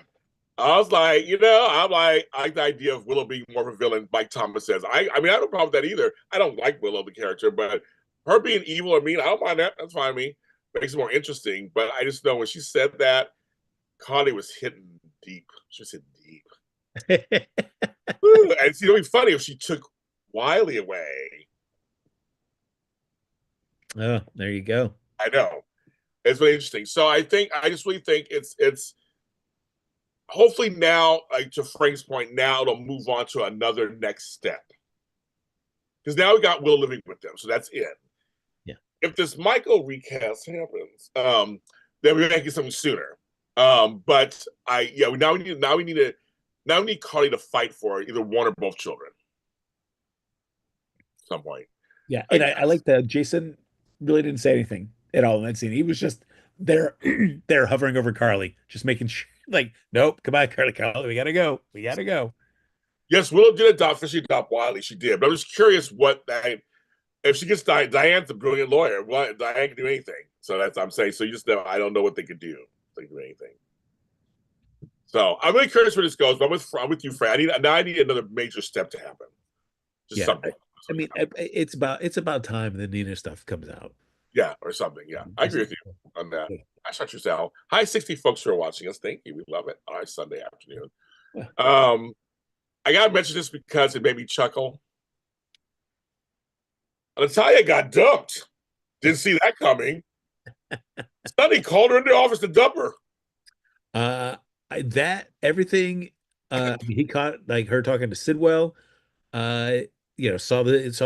I was like, I like the idea of Willow being more of a villain, like Thomas says. I mean, I don't have a problem with that either. I don't like Willow, the character, but her being evil or mean, I don't mind that. That's fine with me. Makes it more interesting. But I just know when she said that, Carly was hitting deep. She was hitting deep. And it's, it'd be funny if she took Wiley away. Oh, there you go. I know. It's really interesting. So I just really think it's hopefully now, like to Frank's point, now it'll move on to another next step. Because now we got Will living with them, so that's it. Yeah. If this Michael recast happens, then we're making something sooner. But we need Carly to fight for either one or both children at some point. Yeah, and I like that Jason really didn't say anything at all in that scene. He was just there, there hovering over Carly, just making sure, like, nope, come on, Carly, we gotta go, we gotta go. Yes, Willow did officially adopt Wiley. She did, but I'm just curious what that if she gets Diane's a brilliant lawyer. What Diane can do anything. So that's what I'm saying. So you just know I don't know what they could do. They can do anything. So I'm really curious where this goes. But I'm with you, Fran. I need another major step to happen. Just Yeah, something. I mean, it's about time the Nina stuff comes out. Yeah, or something. Yeah, I agree with you on that. I shot you, Sal. Hi, 60 folks who are watching us. Thank you. We love it on our Sunday afternoon. I gotta mention this because it made me chuckle. Natalia got dumped. Didn't see that coming. Sonny called her in the office to dump her. That everything he caught like her talking to Sidwell, saw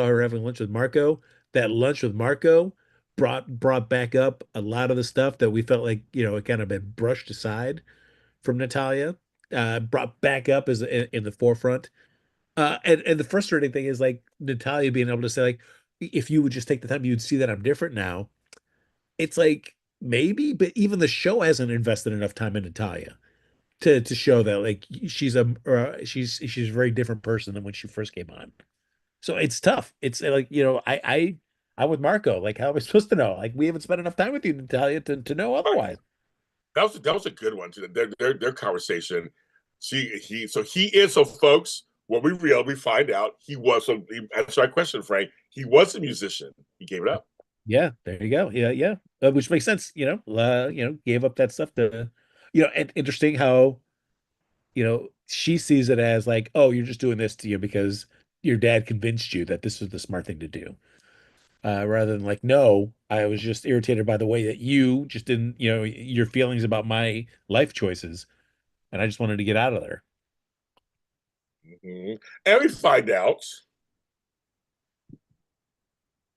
her having lunch with Marco. That lunch with Marco brought back up a lot of the stuff that we felt like, it kind of been brushed aside from Natalia. Brought back up as in the forefront. And the frustrating thing is like Natalia being able to say, like, if you would just take the time, you'd see that I'm different now. It's like maybe, but even the show hasn't invested enough time in Natalia to show that like she's a very different person than when she first came on. So it's tough. It's like, I'm with Marco. Like, how am I supposed to know? Like, we haven't spent enough time with you, Natalia, to know otherwise. That was a good one too. Their conversation. So folks, what we find out he answer our question, Frank. He was a musician. He gave it up. Yeah, there you go. Yeah, yeah. Which makes sense, gave up that stuff to, and interesting how, she sees it as like, oh, you're just doing this to you because your dad convinced you that this was the smart thing to do. Rather than like, no, I was just irritated by the way that you just didn't, your feelings about my life choices, and I just wanted to get out of there. Mm-hmm. And we find out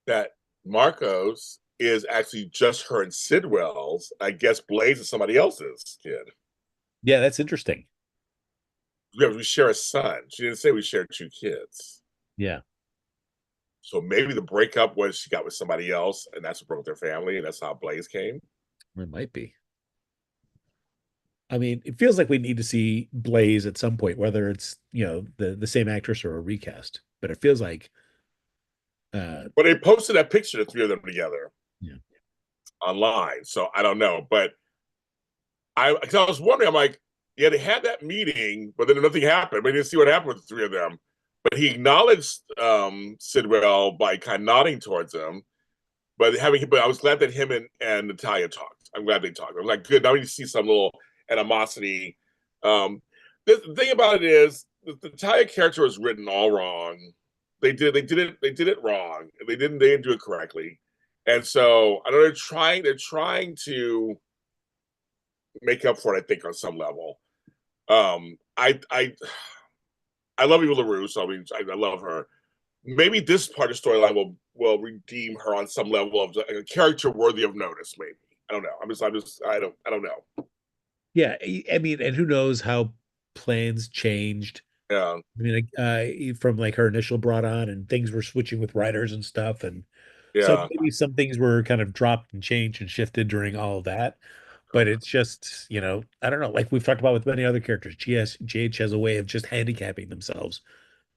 that Marcos is actually just her and Sidwell's. I guess Blaze is somebody else's kid. Yeah, that's interesting. We share a son. She didn't say we share two kids. Yeah. So maybe the breakup was she got with somebody else, and that's what broke their family, and that's how Blaze came. It might be. I mean, it feels like we need to see Blaze at some point, whether it's, the same actress or a recast. But it feels like Well, they posted that picture, the three of them together, yeah, online. So I don't know, but I was wondering. I'm like, yeah, they had that meeting, but then nothing happened. We didn't see what happened with the three of them. But he acknowledged Sidwell by kind of nodding towards him. But I was glad that him and Natalia talked. I'm glad they talked. I was like, good. Now we need to see some little animosity. The thing about it is the Natalia character was written all wrong. They did it wrong. They didn't do it correctly. And so I know they're trying to make up for it, I think, on some level. I love Eva LaRue, so I mean I love her. Maybe this part of the storyline will redeem her on some level of a character worthy of notice. Maybe I don't know. I don't know. yeah. I mean, and who knows how plans changed. Yeah, I mean, from like her initial brought on, and things were switching with writers and stuff, and so yeah, maybe some things were kind of dropped and changed and shifted during all of that. But it's just, I don't know. Like we've talked about with many other characters, GH has a way of just handicapping themselves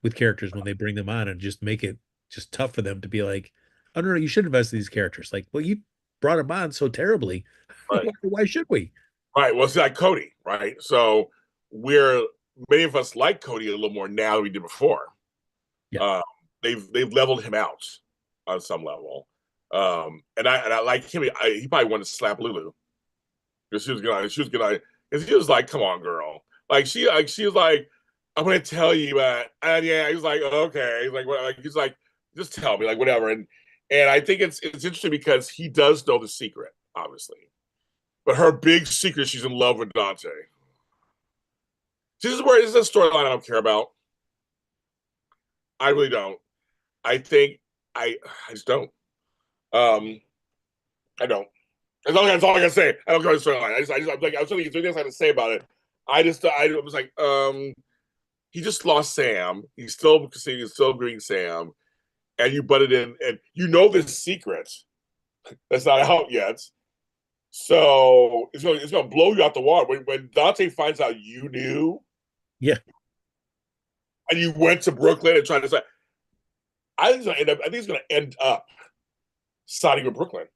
with characters when they bring them on and just make it just tough for them to be like, oh no, no, you should invest in these characters. Like, well, you brought them on so terribly. right, Why should we? right. Well, it's like Cody, right? So we're many of us like Cody a little more now than we did before. Yeah. Uh, they've leveled him out on some level, and I like him. He probably wanted to slap Lulu because she was gonna, because he was like, "Come on, girl!" Like she was like, I'm gonna tell you, and yeah, he's like, okay, he's like, what? Like, he's like, just tell me, like, whatever. And I think it's interesting because he does know the secret, obviously, but her big secret, she's in love with Dante. This is a storyline I don't care about. I really don't. I think I just don't. Um, I don't. That's all I gotta say. I don't care about the storyline. I'm like, I was thinking things I had to say about it. I was like, he just lost Sam. He's still greeting Sam, and you butted in, and you know this secret that's not out yet. So it's gonna blow you out the water when Dante finds out you knew, Yeah. and you went to Brooklyn and tried to say. I think it's gonna end up siding with Brooklyn.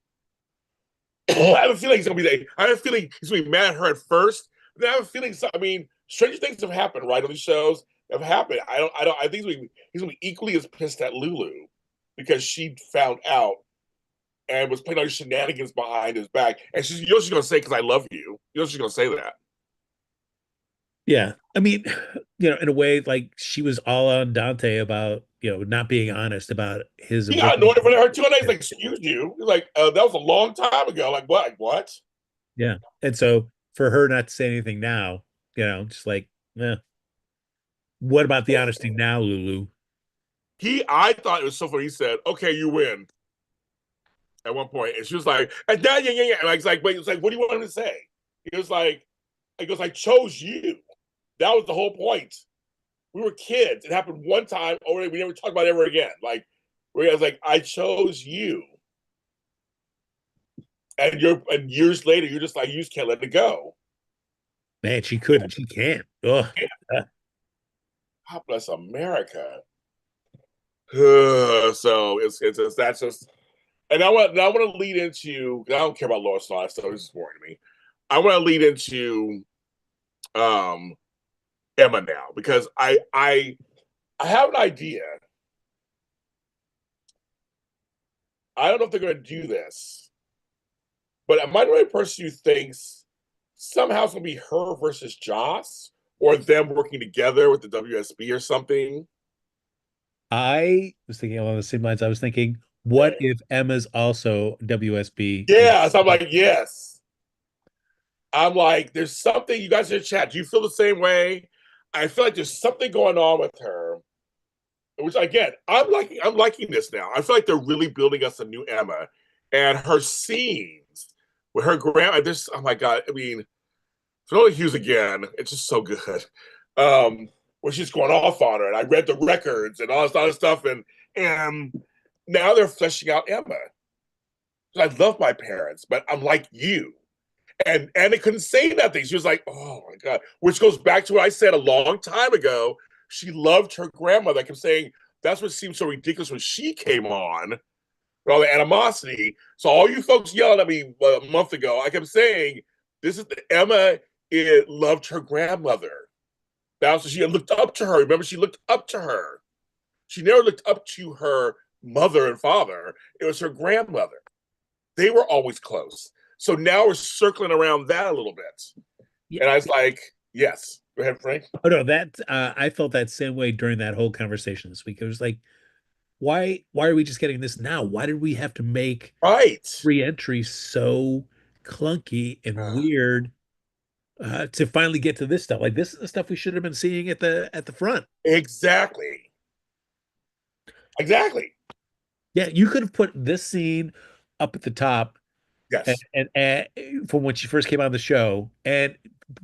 I have a feeling he's gonna be there. I have a feeling he's gonna be mad at her at first. But I have a feeling. I mean, stranger things have happened, right? On these shows have happened. I think he's gonna be equally as pissed at Lulu because she found out and was playing all these shenanigans behind his back. And she's gonna say, "Because I love you." You know she's gonna say that. Yeah. I mean, in a way, like she was all on Dante about, not being honest about his He got abortion. annoyed with her too. And he's like, "Excuse you." He's like, "That was a long time ago." Like what? Like, what? Yeah. And so for her not to say anything now, just like, what about the honesty now, Lulu? I thought it was so funny. He said, "Okay, you win." At one point, and she was like, and that, yeah, yeah, yeah. And I was like, wait, it's like, what do you want him to say? He was like, he goes, I chose you. That was the whole point. We were kids. It happened one time. Already, we never talked about it ever again. Like, where I was like, I chose you, and years later, you're just like, you just can't let it go. Man, she couldn't. She can't. Ugh. God bless America. So it's that's just, and I want to lead into. I don't care about Lois and all that stuff. This is boring to me. I want to lead into um Emma now because I have an idea. I don't know if they're going to do this, but am I the right person who thinks somehow it's going to be her versus Joss or them working together with the WSB or something? I was thinking along the same lines. I was thinking, what if Emma's also WSB? Yeah, so I'm like, yes. I'm like, there's something you guys in the chat. Do you feel the same way? I feel like there's something going on with her. Which again, I'm liking this now. I feel like they're really building us a new Emma, and her scenes with her grandma. This, oh my god! I mean, Viola Hughes again. It's just so good. Where she's going off on her, and I read the records and all this other stuff, and now they're fleshing out Emma. I love my parents, but I'm like you. And they couldn't say nothing. She was like, "Oh my god," which goes back to what I said a long time ago. She loved her grandmother. I kept saying that's what seemed so ridiculous when she came on, with all the animosity. So all you folks yelled at me a month ago. I kept saying this is Emma. It loved her grandmother. That's what she looked up to her. Remember, she looked up to her. She never looked up to her mother and father. It was her grandmother. They were always close. So now we're circling around that a little bit. Yeah. And I was like, yes. Go ahead, Frank. Oh no, that I felt that same way during that whole conversation this week. It was like, why are we just getting this now? Why did we have to make Right. re-entry so clunky and weird to finally get to this stuff? Like this is the stuff we should have been seeing at the front. Exactly. Exactly. Yeah, you could have put this scene up at the top Yes. and from when she first came on the show, and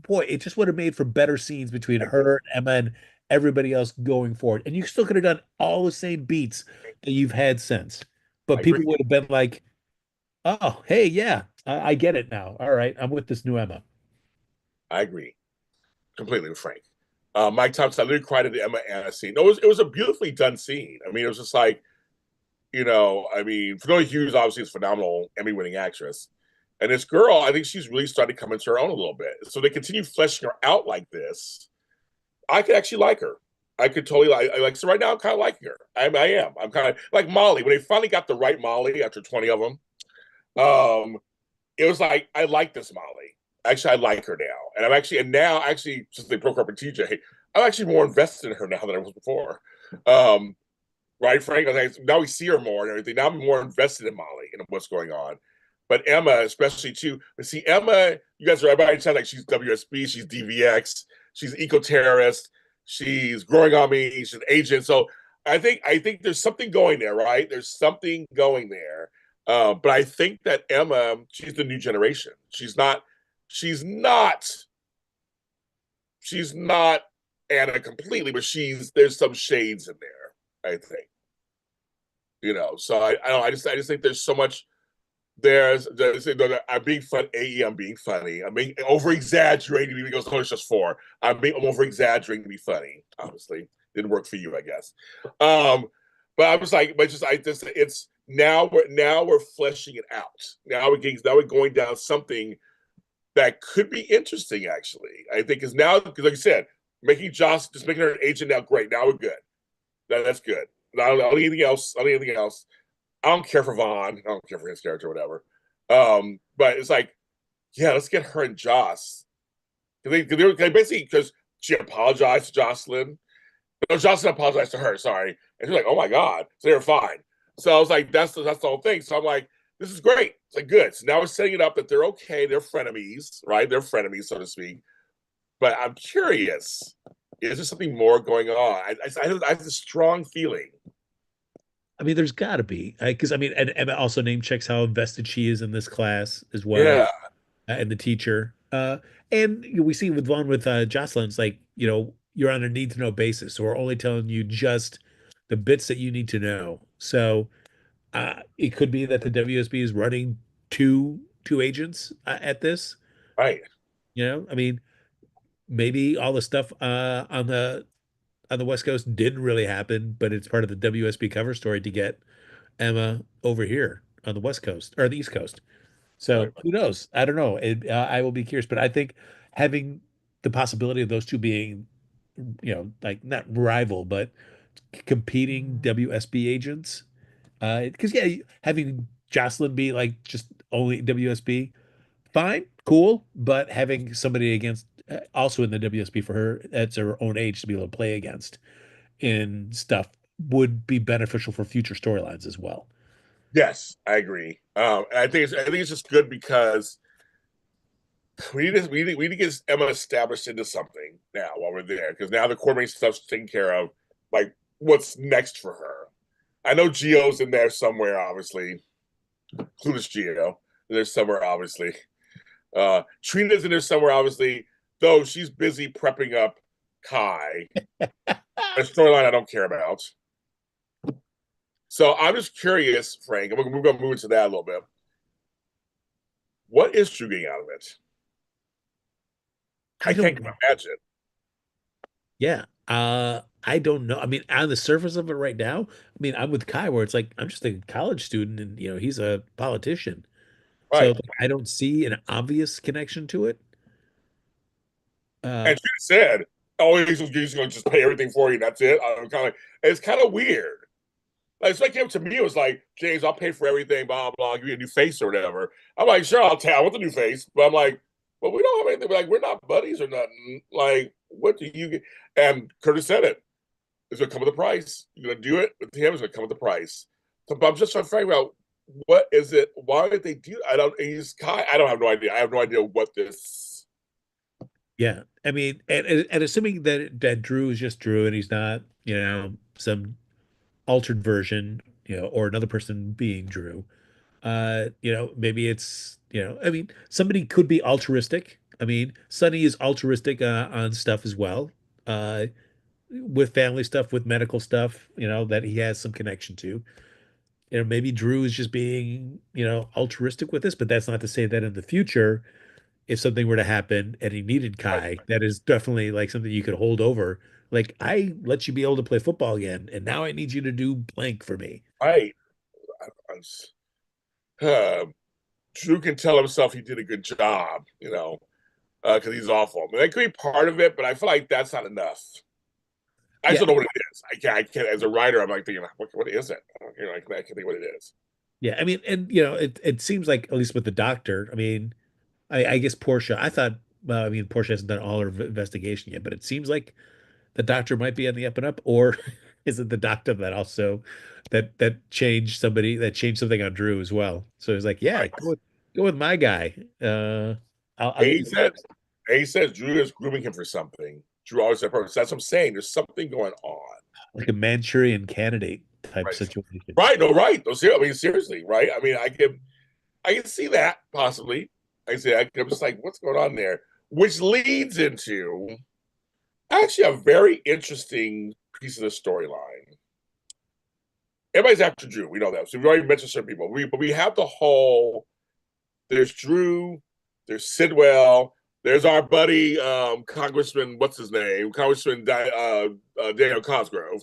boy, it just would have made for better scenes between her, Emma, and everybody else going forward. And you still could have done all the same beats that you've had since, but I people agree. would have been like, "Oh, hey, yeah, I get it now. All right, I'm with this new Emma." I agree completely with Frank. Mike Thompson, I literally cried at the Emma Anna scene. No, it was a beautifully done scene. I mean, it was just like, I mean, Viola Hughes obviously is a phenomenal Emmy-winning actress. And this girl, I think she's really starting to come into her own a little bit. So they continue fleshing her out like this. I could actually like her. I could totally like. So right now, I'm kind of liking her. I am. I'm kind of like Molly. When they finally got the right Molly after 20 of them, it was like I like this Molly. Actually, I like her now, and I'm actually and now actually since they broke up with TJ, I'm actually more invested in her now than I was before. Um, right, Frank? Now we see her more and everything. Now I'm more invested in Molly and what's going on. But Emma, especially too. But see, Emma, you guys are everybody sounds like she's WSB, she's DVX, she's eco terrorist, she's growing on me, she's an agent. So I think there's something going there, right? There's something going there. But I think that Emma, she's the new generation. She's not, she's not Anna completely, but there's some shades in there, I think. So I just think there's so much. I'm being fun. I'm being funny. I'm being over exaggerating because it's just four. I'm over exaggerating to be funny. Obviously, didn't work for you, I guess. But I was like, but just I just it's now we're fleshing it out. Now we're going down something that could be interesting. Actually, I think is now because like you said, just making her an agent now. Great. Now we're good. That's good. I don't need anything else. I don't need anything else. I don't care for Vaughn. I don't care for his character or whatever. But it's like, yeah, let's get her and Joss. They basically because she apologized to Jocelyn. No, Jocelyn apologized to her. Sorry, and she's like, "Oh my god," so they're fine. So I was like, "That's the whole thing." So I'm like, "This is great." It's like good. So now we're setting it up that they're okay. They're frenemies, right? They're frenemies, so to speak. But I'm curious: is there something more going on? I have a strong feeling. I mean, there's got to be, because I mean, and Emma also name checks how invested she is in this class as well, Yeah, and the teacher. And we see with Vaughn with Jocelyn, it's like, you're on a need to know basis, so we're only telling you just the bits that you need to know. So it could be that the WSB is running two agents at this. right. I mean, maybe all the stuff on the West Coast didn't really happen, but it's part of the WSB cover story to get Emma over here on the West Coast or the East Coast. So Right. who knows? I don't know. I will be curious, but I think having the possibility of those two being, like not rival, but competing WSB agents. Because yeah, having Jocelyn be like just only WSB, fine, cool, but having somebody against also in the WSB for her that's her own age to be able to play against in stuff would be beneficial for future storylines as well. Yes, I agree. I think it's just good because we need to get Emma established into something now while we're there because now the coordinating stuff's taken care of. Like what's next for her? I know Geo's in there somewhere, obviously. Clueless Geo. There's somewhere, obviously. Trina's in there somewhere, obviously. Though she's busy prepping up Kai, a storyline I don't care about. So I'm just curious, Frank, and we're going to move into that a little bit. What is Drew getting out of it? I I can't don't know. imagine. Yeah. I don't know. I mean, on the surface of it right now, I mean, I'm with Kai where it's like I'm just a college student and he's a politician. So Right. like, I don't see an obvious connection to it. Uh And she said, "Oh, he's going to just pay everything for you. And that's it." I'm kind of it's kind of weird. Like, it's like him to me, it was like, "James, I'll pay for everything. Blah blah. I'll give you a new face or whatever." I'm like, "Sure, I'll tell. I want the new face," but I'm like, "But we don't have anything. Like, we're not buddies or nothing. Like, what do you get?" And Curtis said it. It's going to come with a price. You're going to do it with him. It's going to come with a price. So, but I'm just trying to figure out what is it? Why did they do? I don't. He's Kai. I don't have no idea. I have no idea what this. yeah. I mean, and assuming that Drew is just Drew and he's not, some altered version, or another person being Drew. Maybe it's, I mean, somebody could be altruistic. I mean, Sonny is altruistic on stuff as well, with family stuff, with medical stuff, that he has some connection to. Maybe Drew is just being, altruistic with this, but that's not to say that in the future, if something were to happen and he needed Right. Kai, that is definitely like something you could hold over. Like, I let you be able to play football again, and now I need you to do blank for me. Right. Uh, Drew can tell himself he did a good job, because he's awful. I mean, that could be part of it, but I feel like that's not enough. I just Yeah, don't know what it is. I can't. As a writer, I'm like thinking, what is it? I can't think what it is. yeah. I mean, and it seems like at least with the doctor. I mean, I guess Portia. I thought. Well, I mean, Portia hasn't done all her investigation yet, but it seems like the doctor might be on the up and up, or is it the doctor that also that changed somebody that changed something on Drew as well? So he's like, yeah, Right. go with my guy. I'll get He you said, he says Drew is grooming him for something. Drew always said purpose. That's what I'm saying. There's something going on. like a Manchurian candidate type Right. situation. Right. No, right. No, I mean, seriously, right? I mean, I can see that possibly. I'm just like, what's going on there? Which leads into actually a very interesting piece of the storyline. Everybody's after Drew. We know that. So we already mentioned certain people. But we have the whole. There's Drew. There's Sidwell. There's our buddy Congressman. What's his name? Congressman Daniel Cosgrove,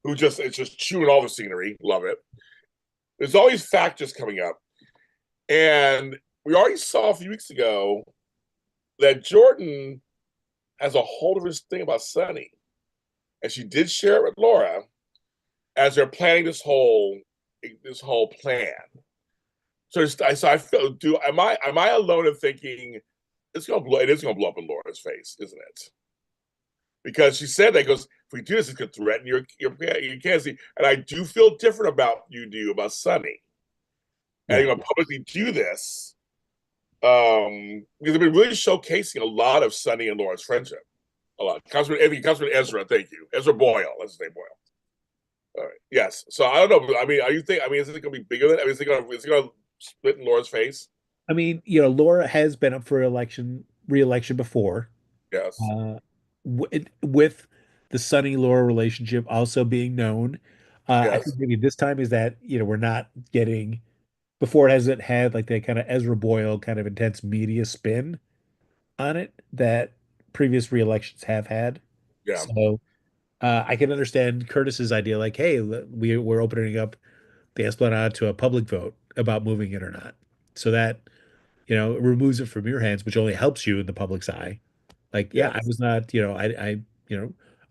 who just it's just chewing all the scenery. Love it. There's all these factors coming up, and we already saw a few weeks ago that Jordan has a hold of his thing about Sonny, and she did share it with Laura as they're planning this whole plan. So I feel am I alone in thinking it is gonna blow up in Laura's face, isn't it? Because she said that goes, if we do this, it could threaten your candidacy. And I do feel different about you do about Sonny. And Yeah. you're gonna publicly do this. Because they've been really showcasing a lot of Sonny and Laura's friendship. A lot. Councilman Ezra, thank you. Ezra Boyle. Let's say Boyle. All right. Yes. So I don't know. I mean, is it gonna be bigger than is it gonna split in Laura's face? I mean, Laura has been up for re-election before. Yes. Uh, with the Sonny Laura relationship also being known, I Yes. think maybe this time is that we're not getting before it hasn't had like that kind of Ezra Boyle kind of intense media spin on it that previous re-elections have had. Yeah. So I can understand Curtis's idea, like, hey, we're opening up the Esplanade to a public vote about moving it or not, so that it removes it from your hands, which only helps you in the public's eye. Like, yeah, I Yes. was not, you know, I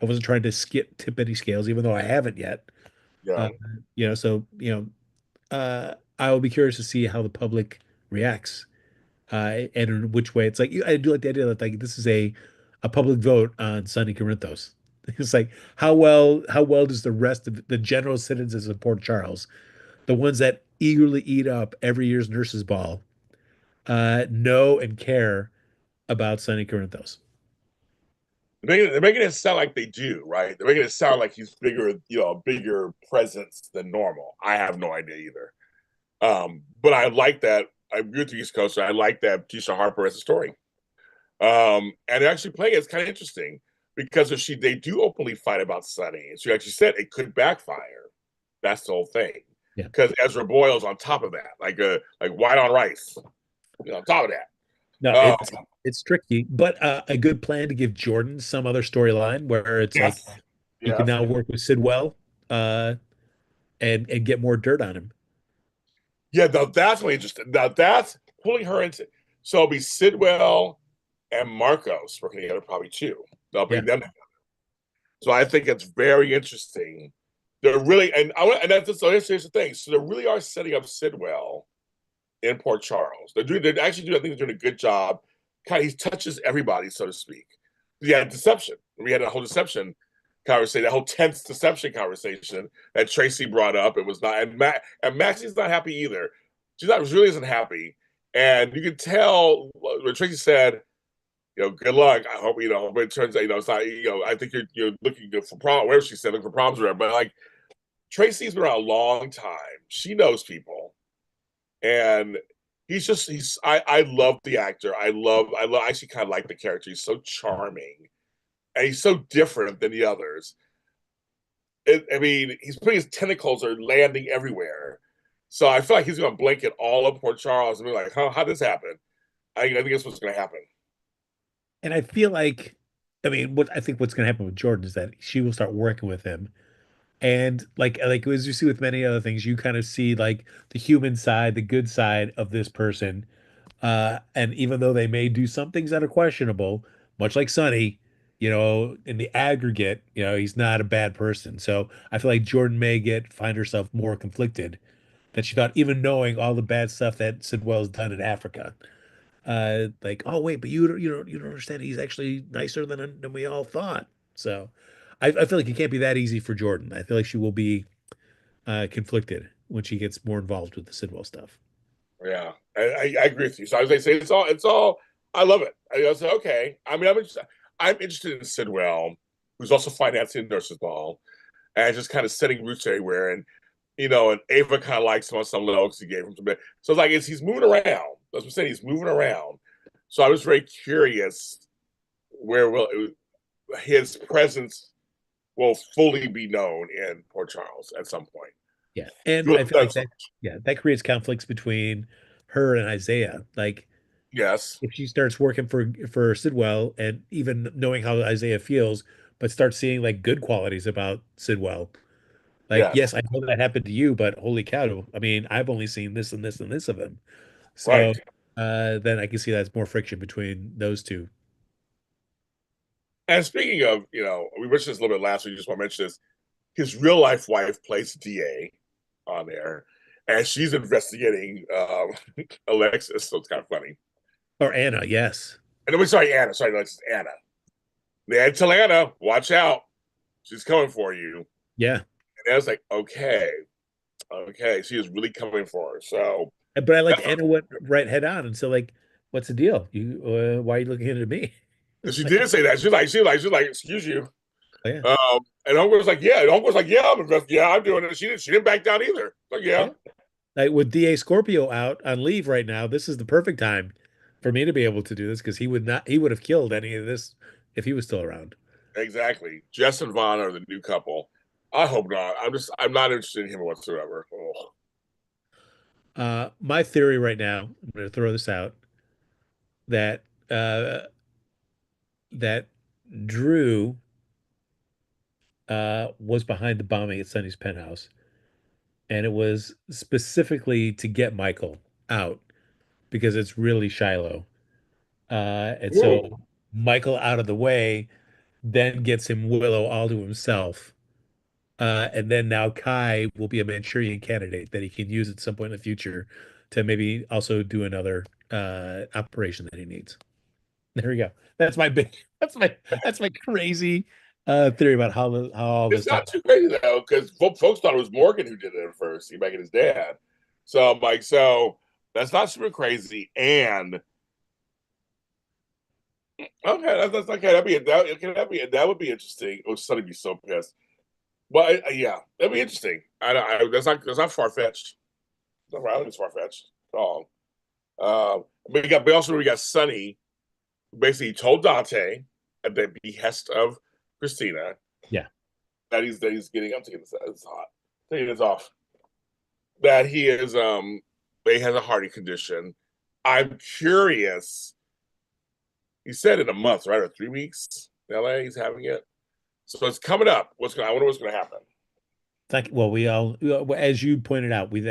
wasn't trying to skip tip any scales, even though I haven't yet. Yeah. Uh, so I will be curious to see how the public reacts, and in which way. It's like I do like the idea that like this is a public vote on Sunny Corinthos. It's like how well does the rest of the general citizens of Port Charles, the ones that eagerly eat up every year's nurses' ball, know and care about Sunny Corinthos? They're making it sound like they do, right? They're making it sound like he's bigger, a bigger presence than normal. I have no idea either. But I like that. I agree with the East Coast. I like that Tisha Harper as a story. And actually playing it's kind of interesting because if they do openly fight about Sunny, and she actually said it could backfire. That's the whole thing. Yeah. Because Ezra Boyle's on top of that, like white on rice, on top of that. No, Um, it's tricky, but a good plan to give Jordan some other storyline where it's like yes, you can yes, now work with Sidwell, uh, and get more dirt on him. yeah. Now that's really interesting. Now that's pulling her into. So it'll be Sidwell and Marcos working together, probably too. They'll Yeah, bring them together. So I think it's very interesting. They're really, and that's so here's the thing. So they really are setting up Sidwell in Port Charles. They're actually doing. I think they're doing a good job. Kind of, he touches everybody, so to speak. Yeah, deception. We had a whole deception conversation, that whole tense deception conversation that Tracy brought up. It was not, and Maxie's not happy either. She's not really isn't happy, and you can tell when Tracy said, good luck. I hope but it turns out, it's not. I think you're looking for problems. Where she said looking for problems with her, but like Tracy's been around a long time. She knows people, and I love the actor. I actually kind of like the character. He's so charming, and he's so different than the others. I mean, he's putting his tentacles are landing everywhere. So I feel like he's going to blanket all of Port Charles and be like, "Huh, how did this happen?" I think that's what's going to happen. and I feel like, I mean, what I think what's going to happen with Jordan is that she will start working with him, and like as you see with many other things, you kind of see like the human side, the good side of this person. And even though they may do some things that are questionable, much like Sonny, in the aggregate, he's not a bad person. So I feel like Jordan may find herself more conflicted than she thought, even knowing all the bad stuff that Sidwell's done in Africa. Like, oh wait, but you don't understand. He's actually nicer than we all thought. So I feel like it can't be that easy for Jordan. I feel like she will be conflicted when she gets more involved with the Sidwell stuff. Yeah, I agree with you. So as I say, it's all. I love it. I say, okay. I mean, I'm interested in Sidwell, who's also financing Nurses Ball, and just kind of setting roots everywhere. And Ava kind of likes him on some level because he gave him some. So it's like he's moving around. That's what I'm saying. He's moving around. So I was very curious where will his presence will fully be known in Port Charles at some point. Yeah. And I feel like that, yeah, that creates conflicts between her and Isaiah. Like Yes, if she starts working for Sidwell and even knowing how Isaiah feels, but starts seeing like good qualities about Sidwell. Like, yes, yes, I know that happened to you, but holy cow, I mean, I've only seen this and this and this of him. So right. then I can see that's more friction between those two. And speaking of, we mentioned this a little bit last week. Just want to mention this. His real life wife plays DA on there, and she's investigating Alexis. So it's kind of funny. Or Anna, yes. And then, sorry, Anna. Sorry, Alexis, Anna. They had to tell Anna, watch out. She's coming for you. Yeah. And I was like, okay, okay. She is really coming for her. So But I like that's Anna went right head on and so like, what's the deal? Why are you looking at me? It's she like, did say that. She's like, excuse you. oh, yeah, And Uncle was like, yeah. And Uncle was like, yeah, I'm doing it. She didn't back down either. Like, yeah, yeah. Like with DA Scorpio out on leave right now, this is the perfect time for me to be able to do this because he would have killed any of this if he was still around. exactly. Jess and Vaughn are the new couple. I hope not. I'm not interested in him whatsoever. Oh. My theory right now, I'm going to throw this out that that Drew was behind the bombing at Sonny's penthouse, and it was specifically to get Michael out because it's really Shiloh. And Whoa. so Michael out of the way then gets him Willow all to himself. And then now Kai will be a Manchurian candidate that he can use at some point in the future to maybe also do another operation that he needs. There we go. That's my crazy theory about how all It's this stuff. not too crazy though, because folks thought it was Morgan who did it at first. He back at his dad. So I'm like, so that's not super crazy. And okay, that's okay. That would be interesting. Oh, Sonny be so pissed. Well, yeah, that'd be interesting. That's not far fetched. I don't think it's far fetched at all. We got Sonny, who basically told Dante at the behest of Kristina Yeah. that he's getting. I'm taking this. It's hot. Taking this off. That he has a heart condition. I'm curious. He said in a month, right, or 3 weeks. In LA, he's having it. So it's coming up. I wonder what's going to happen. Like, well, as you pointed out, we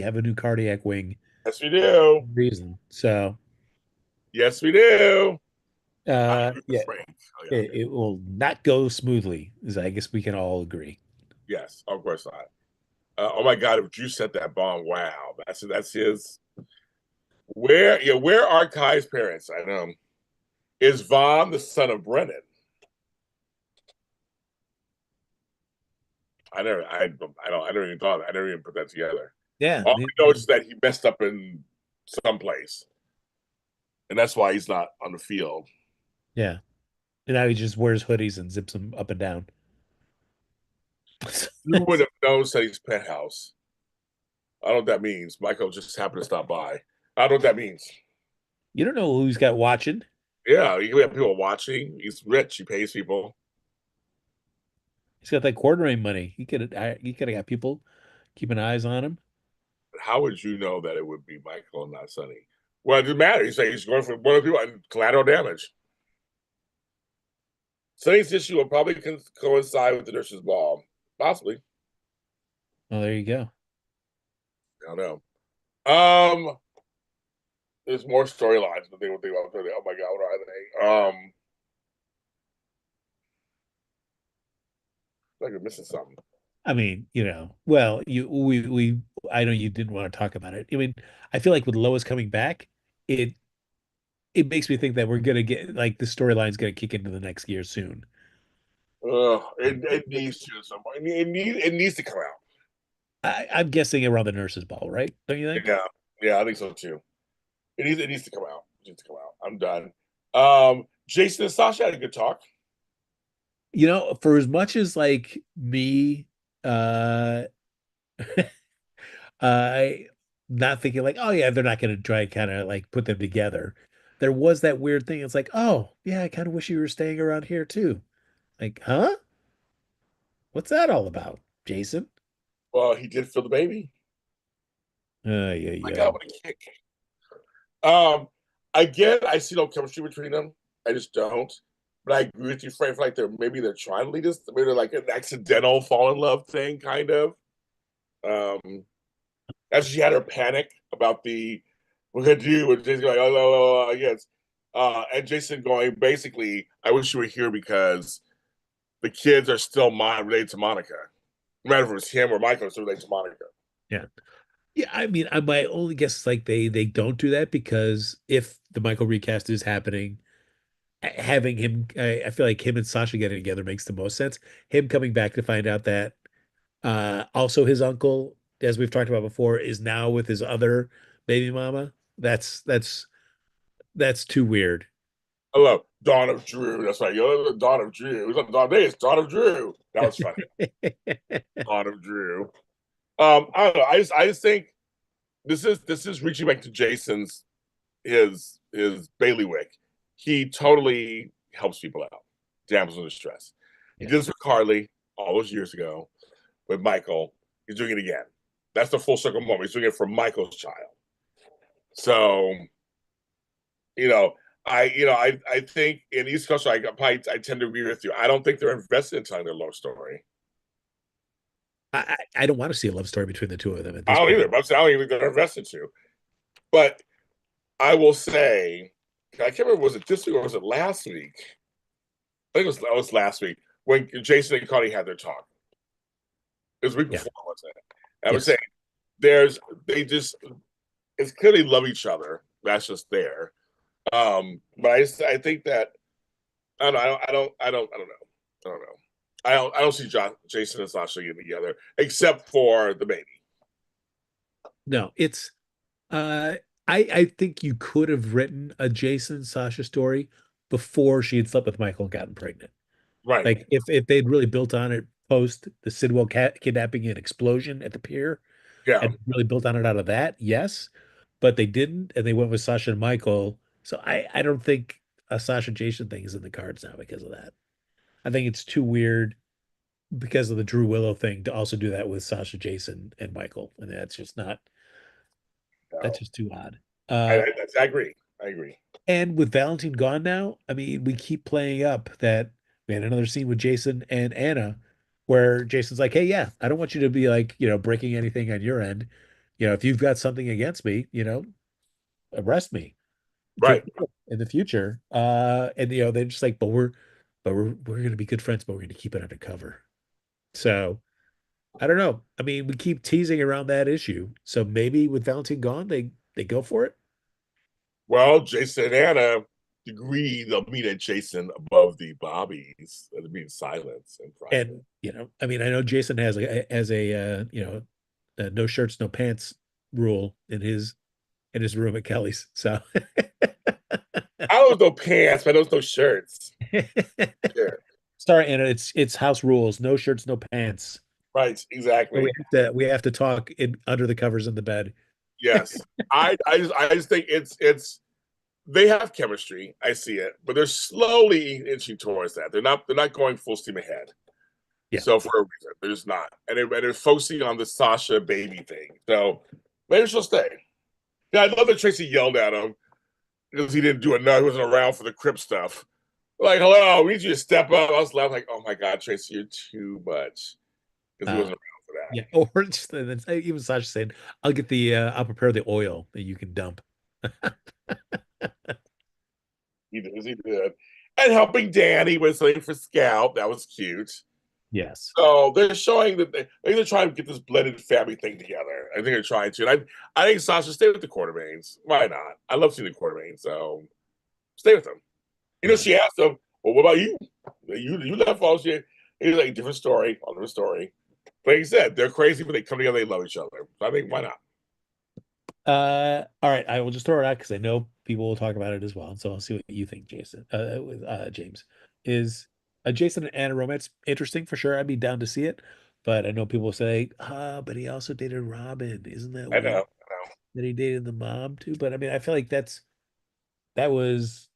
have a new cardiac wing Yes, we do. reason. So, Yes, we do. I agree with yeah, Frank. Oh, yeah. it will not go smoothly, as I guess we can all agree. Yes, of course not. Oh my God! If Drew set that bomb, wow, that's his. Where are Kai's parents? I know. Is Vaughn the son of Brennan? I never even thought. I never even put that together. Yeah, All I know is that he messed up in some place, and that's why he's not on the field. yeah. And now he just wears hoodies and zips them up and down. You would have known Sonny's penthouse. I don't know what that means. Michael just happened to stop by. I don't know what that means. You don't know who he's got watching. Yeah, you have people watching. He's rich. He pays people. He's got that quartering money. He could have got people keeping eyes on him. How would you know that it would be Michael and not Sonny? Well, it doesn't matter. He's going for one of the people and collateral damage. Sonny's issue will probably coincide with the nurse's ball. Possibly. Oh, there you go. I don't know. Um, there's more storylines, but they will think about. Oh my God, what are they? Like you're missing something. I mean, well, I know you didn't want to talk about it. I mean, I feel like with Lois coming back, it it makes me think that we're gonna get like the storyline's gonna kick into the next year soon. It needs to. It needs to come out. I'm guessing around the nurses' ball, right? Don't you think? Yeah, yeah, I think so too. It needs to come out. It needs to come out. I'm done. Jason and Sasha had a good talk. For as much as like me, uh, I not thinking like, oh yeah, they're not going to try and kind of like put them together. There was that weird thing. It's like, oh yeah, I kind of wish you were staying around here too. Like, huh? What's that all about, Jason? Well, he did feel the baby. Yeah, My yeah. God, what a kick! Um, I see no chemistry between them. I just don't. But I agree with you, Frank. Like they're trying to lead us. Maybe they're like an accidental fall in love thing, kind of. Um, as she had her panic about the we're gonna do, and Jason going, oh, yes. And Jason going, basically, I wish you were here because the kids are still related to Monica. No matter if it was him or Michael, it's related to Monica. Yeah. Yeah, I mean, my only guess is like they don't do that because if the Michael recast is happening, having him, I feel like him and Sasha getting together makes the most sense. Him coming back to find out that also his uncle, as we've talked about before, is now with his other baby mama. That's too weird. I love Dawn of Drew. That's right. Dawn of Drew. It's not Dawn Day, it's Dawn of Drew. That was funny. Dawn of Drew. I don't know. I just think this is reaching back to Jason's his bailiwick. He totally helps people out, damsels in distress. He Yeah. did this with Carly all those years ago. With Michael, he's doing it again. That's the full circle moment. He's doing it for Michael's child. So, you know, I think in East Coast, I tend to agree with you. I don't think they're invested in telling their love story. I don't want to see a love story between the two of them at I this don't point. either. But I don't even think they're invested to. But I will say, I can't remember, was it this week or was it last week? I think it was last week when Jason and Connie had their talk. It was the week Yeah. before, wasn't it? I would Yes. say they just it's clearly love each other. That's just there. But I think that I don't know. I don't know. I don't see Jason and Sasha getting together except for the baby. No, it's uh I think you could have written a Jason Sasha story before she had slept with Michael and gotten pregnant. Right. Like if they'd really built on it post the Sidwell kidnapping and explosion at the pier Yeah. and really built on it out of that, yes. But they didn't, and they went with Sasha and Michael. So I don't think a Sasha Jason thing is in the cards now because of that. I think it's too weird because of the Drew Willow thing to also do that with Sasha Jason and Michael. And that's No. just too odd. I, Uh I, I agree. I agree. And with Valentine gone now, I mean, we keep playing up that we had another scene with Jason and Anna where Jason's like, hey, yeah, I don't want you to be like, breaking anything on your end. If you've got something against me, arrest me, Right. take me in the future. And they're just like, but we're gonna be good friends, but we're gonna keep it undercover. So I don't know. I mean, we keep teasing around that issue. So maybe with Valentine gone, they go for it. Well, Jason and Anna agree they'll meet at Jason above the Bobbies. They'll be in silence and private. And I mean, I know Jason has a no shirts, no pants rule in his room at Kelly's. So I was no pants, but there was no shirts. Yeah. sorry, Anna, it's house rules. No shirts, no pants. Right. So Exactly. we have to talk in under the covers in the bed. Yes. I just think it's they have chemistry. I see it, but they're slowly inching towards that. They're not going full steam ahead. Yeah. So for a reason, they're just not, and they're focusing on the Sasha baby thing. So maybe she'll stay. Yeah, I love that Tracy yelled at him because he didn't do enough. He wasn't around for the Crip stuff. Like, hello, we need you to step up. I was laughing like, oh my God, Tracy, you're too much because he Uh, wasn't around for that. yeah. Or just even Sasha saying, I'll prepare the oil that you can dump. He did. And helping Danny with something for Scout. That was cute. Yes. So they're showing that they're trying to get this blended family thing together. I think they're trying to. And I think Sasha stay with the Quartermains. Why not? I love seeing the Quartermains, so stay with them. Yeah. She asked them, "Well, what about you? You left all shit." He's like, different story, all different story. But like you said, they're crazy, but they come together, they love each other. So I think why not? All right, I will just throw it out because I know people will talk about it as well. So I'll see what you think, Jason. James, is a Jason and Anna romance interesting for sure? I'd be down to see it, but I know people say, but he also dated Robin. Isn't that I know, I weird know. that he dated the mom too? But I mean, I feel like that was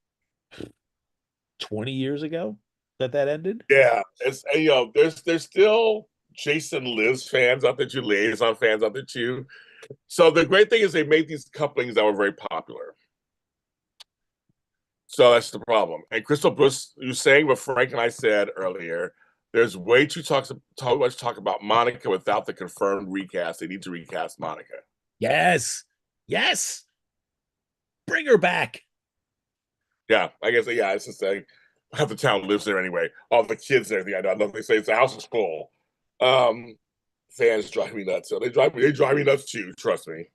20 years ago that ended. Yeah, it's there's still Jason Liz fans out there too, liaison fans out there too. So the great thing is they made these couplings that were very popular. So that's the problem. And Crystal Bruce, you saying what Frank and I said earlier, there's way too much talk about Monica without the confirmed recast. They need to recast Monica. Yes, yes, bring her back. Yeah, I guess yeah, it's just saying half the town lives there anyway. All the kids and everything. I know they say it's the house is full. Fans drive me nuts. So they drive me nuts too, trust me.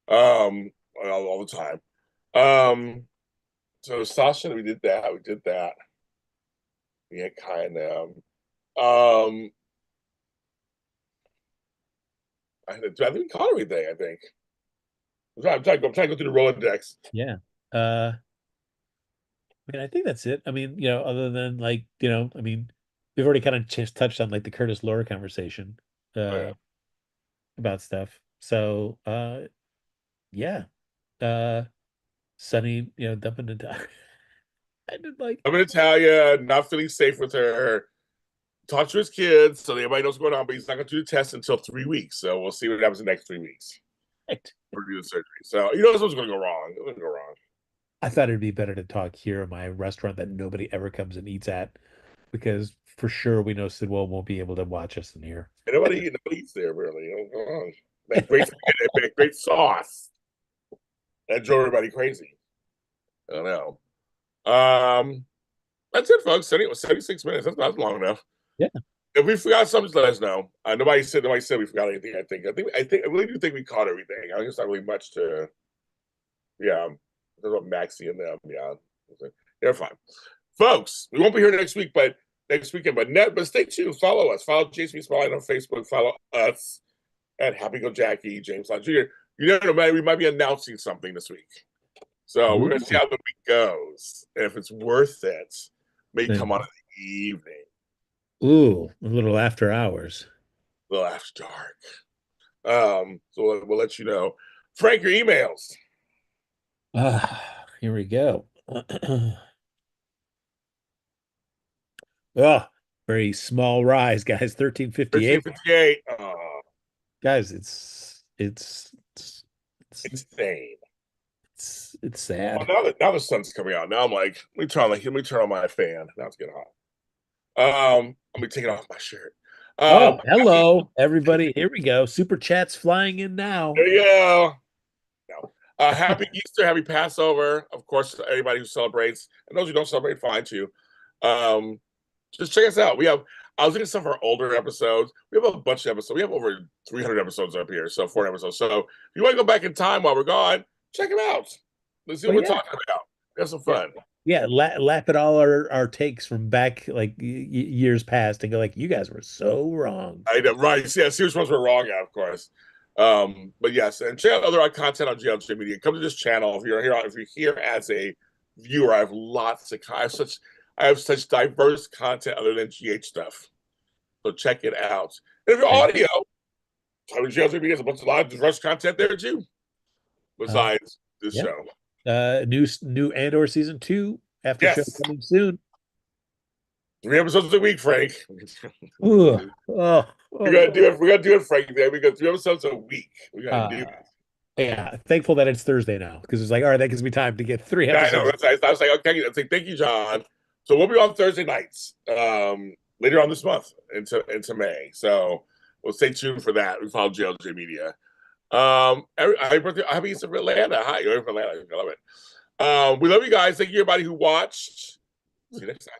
All the time. So Sasha, we did that. Yeah, kind of. I think we caught everything. I think. I'm trying to go through the Rolodex. Yeah. I mean, I think that's it. I mean, other than like, I mean, we've already kind of just touched on like the Curtis Laura conversation Oh, yeah. about stuff. So, yeah. Uh Sonny, dumping into I did like I'm in Natalia, not feeling safe with her. Talk to his kids so everybody knows what's going on, but he's not going to do the test until 3 weeks. So we'll see what happens in the next 3 weeks right. for do the surgery. So you know what's going to go wrong. It's going to go wrong. I thought it'd be better to talk here at my restaurant that nobody ever comes and eats at because for sure we know Sidwell won't be able to watch us in here. And nobody eats there really. Oh, that great sauce that drove everybody crazy. I don't know. That's it, folks. It was 76 minutes. That's long enough. Yeah. If we forgot something, just let us know. Nobody said we forgot anything. I really do think we caught everything. I think it's not really much to. Yeah, there's about Maxie and them. Yeah, they're fine, folks. We won't be here next week, but next weekend. But stay tuned. Follow us. Follow Jason Spotlight on Facebook. Follow us at Happy Go Jackie James Lott Jr. You never know, we might be announcing something this week. So we're gonna see how the week goes. And if it's worth it, may come on in the evening. Ooh, a little after hours. A little after dark. So we'll let you know. Frank, your emails. Here we go. Oh, very small rise, guys. 1358. 1358. Guys, it's insane. It's sad. Well, now the sun's coming out. Now I'm like, let me turn on my fan. Now it's getting hot. Let me take it off my shirt. Hello, everybody. Here we go. Super chats flying in now. There you go. No. Happy Easter, happy Passover. Of course, everybody who celebrates, and those who don't celebrate, fine too. Just check us out. I was looking at some of our older episodes. We have a bunch of episodes. We have over 300 episodes up here, so 400 episodes. So if you want to go back in time while we're gone, check them out. Let's see what we're talking about. We have some fun. Yeah, laugh at all our takes from back like years past and go like, you guys were so wrong. I know, right? Yeah, serious ones were wrong, of course. But yes, and check out other content on GLJ Media. Come to this channel if you're here as a viewer. I have lots of I have such diverse content other than GH stuff. So check it out. And if you're audio, GLJ Media has a bunch of live diverse content there too. Besides this show. New Andor season 2 after show coming soon. 3 episodes a week, Frank. We're gonna do it, Frank. We got 3 episodes a week. We gotta do it. Yeah, thankful that it's Thursday now because it's like, all right, that gives me time to get 3 episodes. Yeah, I know. I was like, okay, I thank you, John. So we'll be on Thursday nights later on this month into May. So we'll stay tuned for that. We follow GLJ Media. Happy Easter for Atlanta. Hi, you're from Atlanta. I love it. We love you guys. Thank you, everybody who watched. See you next time.